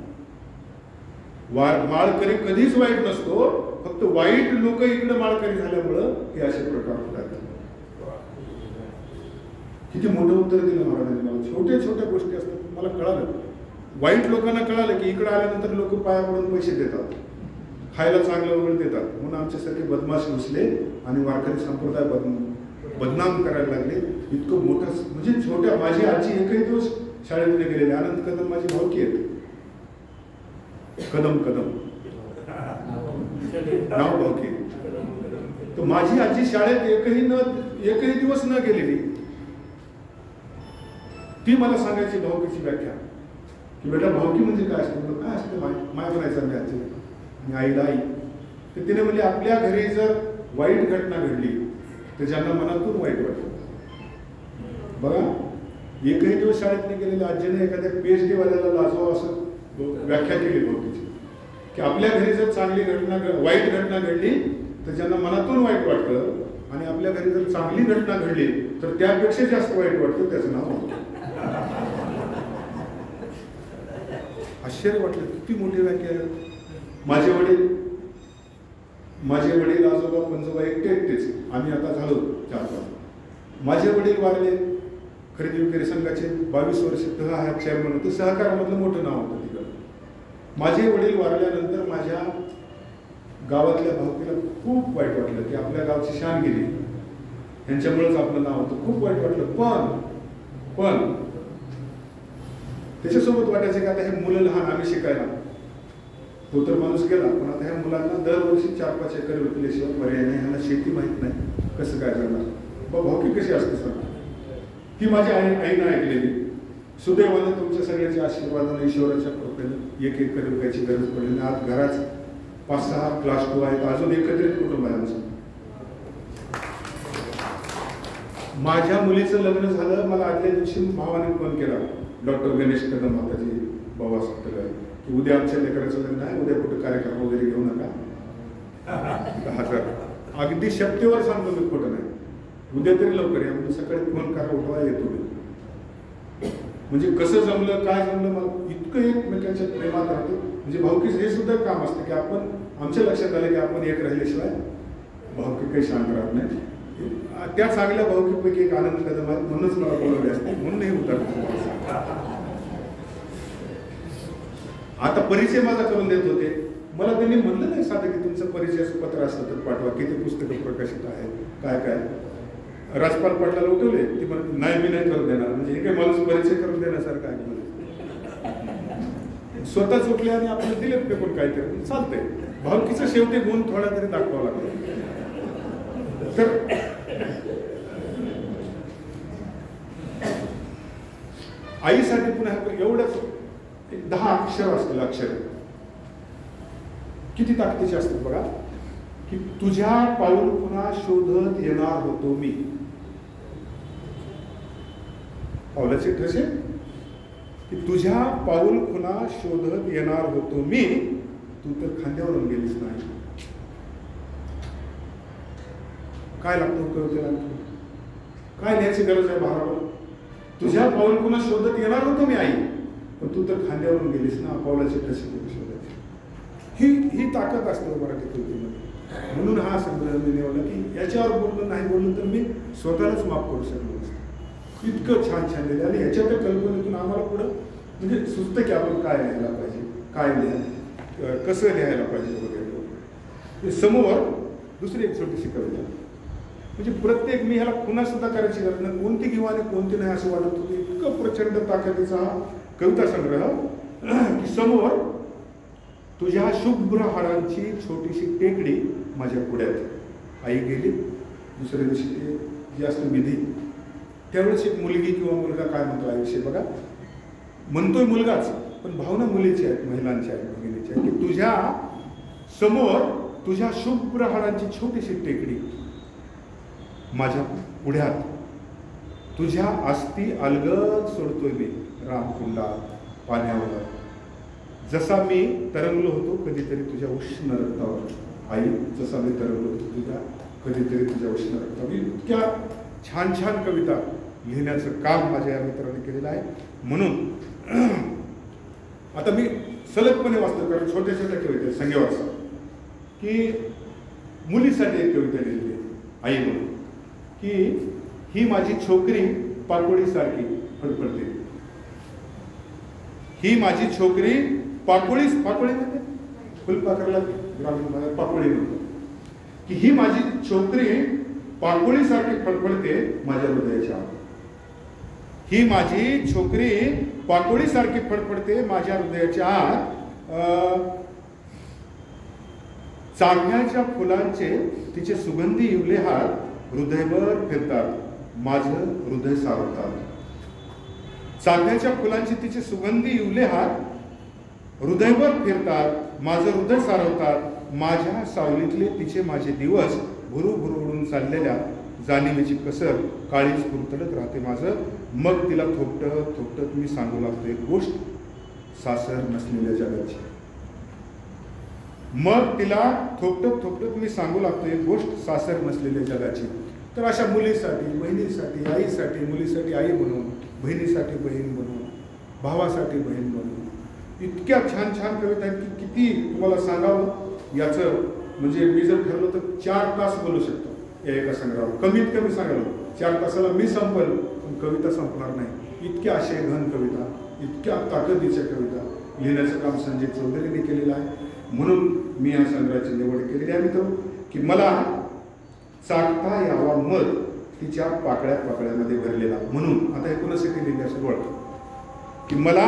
माळकरी कधीच वाईट नसतो, फक्त वाईट लोक इकडे माळकरी झाल्यामुळं हे असे प्रकार होतात. किती मोठं उत्तर दिलं महाराजांनी मला. छोट्या छोट्या गोष्टी असतात, मला कळालं. वाईट लोकांना कळालं की इकडे आल्यानंतर लोक पाया पडून पैसे देतात, खायला चांगलं वगैरे देतात, म्हणून आमच्यासारखे बदमाश घुसले आणि वारकरी संप्रदाय बदनाम करायला लागले. इतकं मोठं म्हणजे छोट्या, माझी आजी एकही दिवस शाळेमध्ये गेलेली. आनंद कदम माझी भावकी आहेत. कदम कदम नाव भावकी. तर माझी आजी शाळेत एकही दिवस न गेलेली. ती मला सांगायची भावकीची व्याख्या की बेटा भावकी म्हणजे काय असते. काय असते माय म्हणायचं मी आजी आणि आईला आई. तर तिने म्हणजे आपल्या घरी जर वाईट घटना घडली तर ज्यांना मनातून वाईट वाटतं. बघा, एकही दिवस शाळेत नाही गेलेल्या आजीने एखाद्या PhD वाल्याला लाजवा असं व्याख्या केली भावकीची की आपल्या घरी जर चांगली घटना वाईट घटना घडली तर ज्यांना मनातून वाईट वाटतं आणि आपल्या घरी जर चांगली घटना घडली तर त्यापेक्षा जास्त वाईट वाटतं, त्याचं नाव भावकी. आश्चर्य वाटलं, किती मोठी व्याख्या आहे. माझे वडील आजोबा पंजोबा एकटेच. आम्ही आता झालो 4-5. माझे वडील वारले. खरेदी विक्री संघाचे 22 वर्ष चेअरमन होते. सहकारामधलं मोठं नाव होतं तिकडं. माझे वडील वारल्यानंतर माझ्या गावातल्या भावकीला खूप वाईट वाटलं की आपल्या गावची शान गेली, यांच्यामुळेच आपलं नाव होतं. खूप वाईट वाटलं. पण त्याच्यासोबत वाटायचं की आता हे मुलं लहान, आम्ही शिकायला, तो तर माणूस गेला, पण आता ह्या मुलांना दरवर्षी 4-5 एकर विकल्याशिवाय पर्याय नाही. ह्यांना शेती माहीत नाही, कसं काय करणार. भावकी कशी असते सर, ती माझ्या आईनं ऐकलेली. सुदैवाने तुमच्या सगळ्याच्या आशीर्वादाने ईश्वराच्या कृपेने एक एक रुपयाची गरज पडली. आज घरात 5-6 क्लास 2 आहेत. अजून एकत्रित कुटुंब आहे आमचं. माझ्या मुलीचं लग्न झालं. मला आदल्या दिवशी भावाने फोन केला, डॉक्टर गणेश कदम माताजी बाबा सत्तर, की उद्या आमच्या लेकराचं लग्न आहे, उद्या कुठं कार्यक्रम वगैरे घेऊ नका. अगदी शक्तीवर सांगतो मी, खोटं नाही. उद्या तरी लवकर या. म्हणजे सकाळी फोन करा, उठवा, येतो मी. म्हणजे कसं जमलं, काय जमलं, मला इतकं एकमेकांच्या प्रेमात राहतो. म्हणजे भावकीच हे सुद्धा काम असतं की आपण, आमच्या लक्षात आलं की आपण एक राहिल्याशिवाय भावकी काही शांत राहत नाही. त्या चांगल्या भावकीपैकी एक आनंद कदम आहेत, म्हणूनच मला बोलवले असते, म्हणून हे उतर. आता परिचय माझा करून देत होते. मला त्यांनी म्हणलं नाही साधं की तुमचं परिचयाचं पत्र असलं तर पाठवा, किती पुस्तकं प्रकाशित आहेत, काय काय. राजपाल पाटलाला उठवले, ती म्हणत नाही, मी नाही करून देणार. म्हणजे हे काही मला परिचय करून देण्यासारखं आहे. स्वतःच उठले आणि आपण दिलेत पेपर काहीतरी चालतंय. भावकीचा शेवटी गुण थोडा तरी दाखवावा लागतो. तर आईसाठी पुन्हा एवढंच 10 अक्षर असतील. अक्षर किती ताकदीचे असतात बघा. की तुझ्या पाऊल पुन्हा शोधत येणार होतो मी. पावलाचे ठसे की तुझ्या पाऊल पुन्हा शोधत येणार होतो मी, तू तर खांद्यावरून गेलीस नाही. काय लागतं कवितेला? काय लिहायची गरज आहे भावाला? तुझ्या पाऊल पुन्हा शोधत येणार होतो मी आई, पण तू तर खांद्यावरून गेलीस ना. पावलाचे ठसे कुठे शोधायचे? ही ताकद असते मराठी कवितेमध्ये. म्हणून हा संग्रह मी निवडला की याच्यावर बोलणं नाही बोललं तर मी स्वतःलाच माफ करू शकलो नसतो. इतकं छान छान लिहिलं. आणि ह्याच्या त्या कल्पनेतून आम्हाला पुढं म्हणजे सुचतं की आपण काय लिहायला पाहिजे, काय लिहायला, कसं लिहायला पाहिजे वगैरे. समोर दुसरी एक छोटीशी कविता. म्हणजे प्रत्येक, मी ह्याला पुन्हा सुद्धा करायची गरज नाही, कोणती घेऊ आणि कोणती नाही असं वाटत होतं. इतकं प्रचंड ताकदीचा हा कविता संग्रह की समोर तुझ्या शुभ्र हाडांची छोटीशी टेकडी माझ्या पुढ्यात. आई गेली, दुसऱ्या दिवशी जी असते विधी, त्यावेळेस एक मुलगी किंवा मुलगा काय म्हणतो आयुष्य बघा, म्हणतोय मुलगाच, पण भावना मुलीची आहेत, महिलांची आहेत, भगिनीची आहेत. की तुझ्या समोर तुझ्या शुभ्र हाडांची छोटीशी टेकडी माझ्या पुढ्यात, तुझ्या अस्थी अलगद सोडतोय मी रामकुंडात पाण्यावर. जसा मी तरंगलो होतो कधीतरी तुझ्या उष्ण रक्तावर. आई, जसा मी तरंगलो होतो तुझ्या कधीतरी तुझ्या उष्ण रक्तावर. इतक्या छान छान कविता लिहिण्याचं काम माझ्या या मित्राने केलेलं आहे. म्हणून आता मी सलगपणे वाचतो, कारण छोट्या छोट्या कविता संगे वाचतो. की मुलीसाठी एक कविता लिहिली आई म्हणून, की ही माझी छोकरी पाकोळीसारखी फडफडते. ही माझी छोकरी पाकोळी म्हणजे फुलपाखराला ग्रामीण भागात पाकोळी म्हणतो. की ही माझी छोकरी पाकोळीसारखी फडफडते माझ्या हृदयाच्या आत. ही माझी छोकरी पाकोळीसारखी फडफडते माझ्या हृदयाच्या आत. चाफ्याच्या फुलांचे तिचे सुगंधी इवले हात हृदयभर फिरतात, माझं हृदय सावरतात. चाफ्याच्या फुलांचे तिचे सुगंधी इवले हात हृदयभर फिरतात, माझं हृदय सारवतात. माझ्या सावलीतले तिचे माझे दिवस भुरू उडून चाललेल्या जाणीवेची कसर काळीच पुरतडत राहते माझं. मग तिला थोपटत थोपटत मी सांगू लागतो एक गोष्ट सासर नसलेल्या जगाची. मग तिला थोपटत थोपटत मी सांगू लागतो एक गोष्ट सासर नसलेल्या जगाची. तर अशा मुलीसाठी, बहिणीसाठी, आईसाठी, मुलीसाठी आई बनवून, बहिणीसाठी बहीण बनवून, भावासाठी बहीण बनवून इतक्या छान छान कविता आहेत की किती तुम्हाला सांगावं याचं. म्हणजे मी जर ठरलो तर 4 तास बोलू शकतो या एका संग्रहावर. कमीत कमी सांगायला 4 तासाला मी संपल, पण कविता संपणार नाही. इतक्या आशय घन कविता, इतक्या ताकदीच्या कविता लिहिण्याचं काम संजय चौधरीने केलेलं आहे. म्हणून मी या संग्रहाची निवड केलेली आहे मित्र. की मला चाकता यावा मध तिच्या पाकळ्या पाकळ्यामध्ये भरलेला. म्हणून आता हे कोणासाठी लिहिले असं ओळख. की मला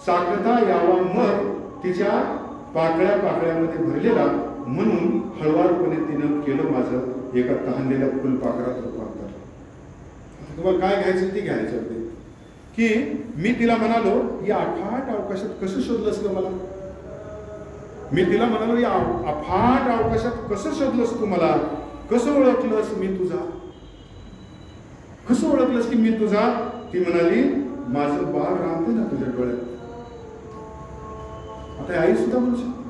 चाकता यावा मध तिच्या पाकळ्या पाकळ्यामध्ये भरलेला, म्हणून हळवारपणे तिनं केलं माझं एका तहानलेल्या फुलपाखरात रूपांतर. तुम्हाला काय घ्यायचं ते घ्यायचं होते. की मी तिला म्हणालो, या अफाट अवकाशात कसं शोधलंस ग मला? मी तिला म्हणालो, या अफाट अवकाशात कसं शोधलंस तू मला? कसं ओळखलंस मी तुझा? कसं ओळखलंस की मी तुझा? ती म्हणाली, माझं बाळ राहते ना तुझ्या डोळ्यात. आता आई सुद्धा म्हणू शकते.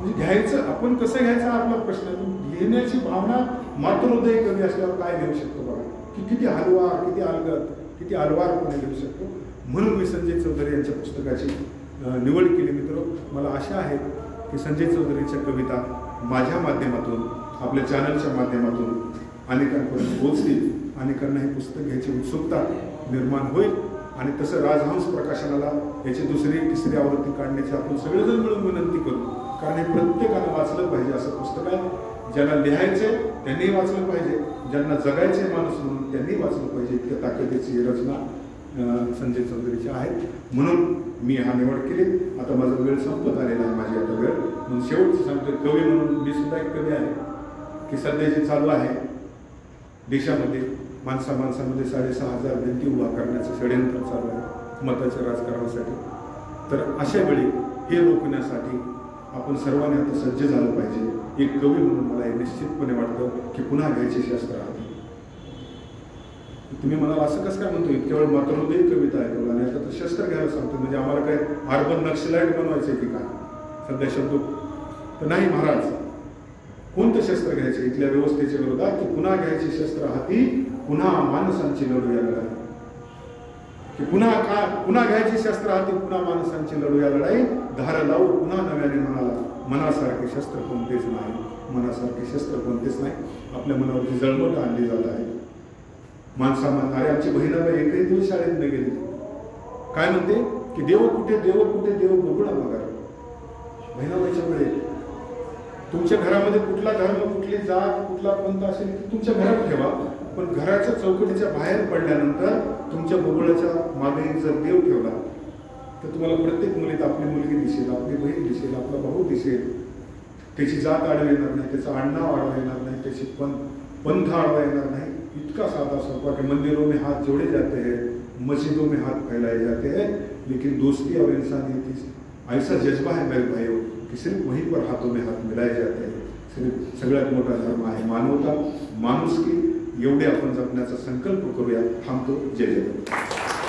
म्हणजे घ्यायचं, आपण कसं घ्यायचं आपला प्रश्न आहे. घेण्याची भावना मात्र हृदय कमी असल्यावर काय घेऊ शकतो बघा, की किती हलवार, किती अलगद, किती अलवारपणे घेऊ शकतो. म्हणून मी संजय चौधरी यांच्या पुस्तकाची निवड केली. मित्र, मला आशा आहे की संजय चौधरीच्या कविता माझ्या माध्यमातून, आपल्या चॅनलच्या माध्यमातून अनेकांपर्यंत पोहोचतील. अनेकांना हे पुस्तक घ्यायची उत्सुकता निर्माण होईल. आणि तसं राजहंस प्रकाशनाला याची दुसरी तिसरी आवृत्ती काढण्याची आपण सगळेजण मिळून विनंती करू. कारण हे प्रत्येकानं वाचलं पाहिजे असं पुस्तक आहे. ज्यांना लिहायचे त्यांनी वाचलं पाहिजे, ज्यांना जगायचे माणूस म्हणून त्यांनी वाचलं पाहिजे. इतक्या ताकदीची रचना संजय चौधरीची आहे. म्हणून मी हा निवड केली. आता माझा वेळ संपत आलेला आहे, माझी आता वेळ. म्हणून शेवटचं सांगतो, कवी म्हणून मी सुद्धा एक कवी आहे की सध्या जे चालू आहे देशामध्ये, माणसामध्ये 6,500 भिंती उभा करण्याचं षडयंत्र चालू आहे मताच्या राजकारणासाठी. तर अशा वेळी हे रोखण्यासाठी आपण सर्वांनी आता सज्ज झालं पाहिजे. एक कवी म्हणून मला हे निश्चितपणे वाटतं की पुन्हा घ्यायचे शस्त्र हाती. तुम्ही म्हणाल असं कसं काय म्हणतो, इतक्या वेळ मातृहृदय कविता आहे तुला आणि आता तर शस्त्र घ्यायला सांगतो, म्हणजे आम्हाला काय अर्बन नक्षलाईट बनवायचं की काय सध्या शब्द? तर नाही महाराज, कोणतं शस्त्र घ्यायचे इथल्या व्यवस्थेच्या विरोधात? की पुन्हा घ्यायचे शस्त्र हाती, पुन्हा माणसांची लढूया लढाई. की पुन्हा घ्यायची शस्त्र हाती, पुन्हा माणसांची लढूया लढाई. धार लावू पुन्हा नव्याने मनाला, मनासारखे शस्त्र कोणतेच नाही, मनासारखे शस्त्र कोणतेच नाही. आपल्या मनावरची जळमट आणली जात आहे. माणसा म्हणणारे, आमची बहिणाबाई एकही दिवस शाळेत न गेली. काय म्हणते की देव कुठे, देव कुठे, देव बघूला बघा. बहिणाबाईच्या वेळेत तुमच्या घरामध्ये कुठला धर्म, कुठली जात, कुठला पंथ असेल की तुमच्या घरात ठेवा, पण घराच्या चौकटीच्या बाहेर पडल्यानंतर तुमच्या बगुळाच्या मागे जर देव ठेवला तर तुम्हाला प्रत्येक मुलीत आपली मुलगी दिसेल, आपली बहीण दिसेल, आपला भाऊ दिसेल. त्याची जात आडवा येणार नाही, त्याचं आडनाव आडवा येणार नाही, त्याची पंथ आडवा येणार नाही. इतका साधा सोपा कि मंदिरों में हाथ जोड़े जाते हैं, मस्जिदों में हाथ फैलाए जाते हैं, लेकिन दोस्ती और इंसानियत ऐसा जज्बा है मेरे भाइयों कि सिर्फ वहीं पर हाथों में हाथ मिलाए जाते हैं. सिर्फ सगळ्यात मोठा धर्म आहे मानवता, माणुसकी. एवढे आपण जपण्याचा संकल्प करूया. थांबतो. जय जगन्नाथ.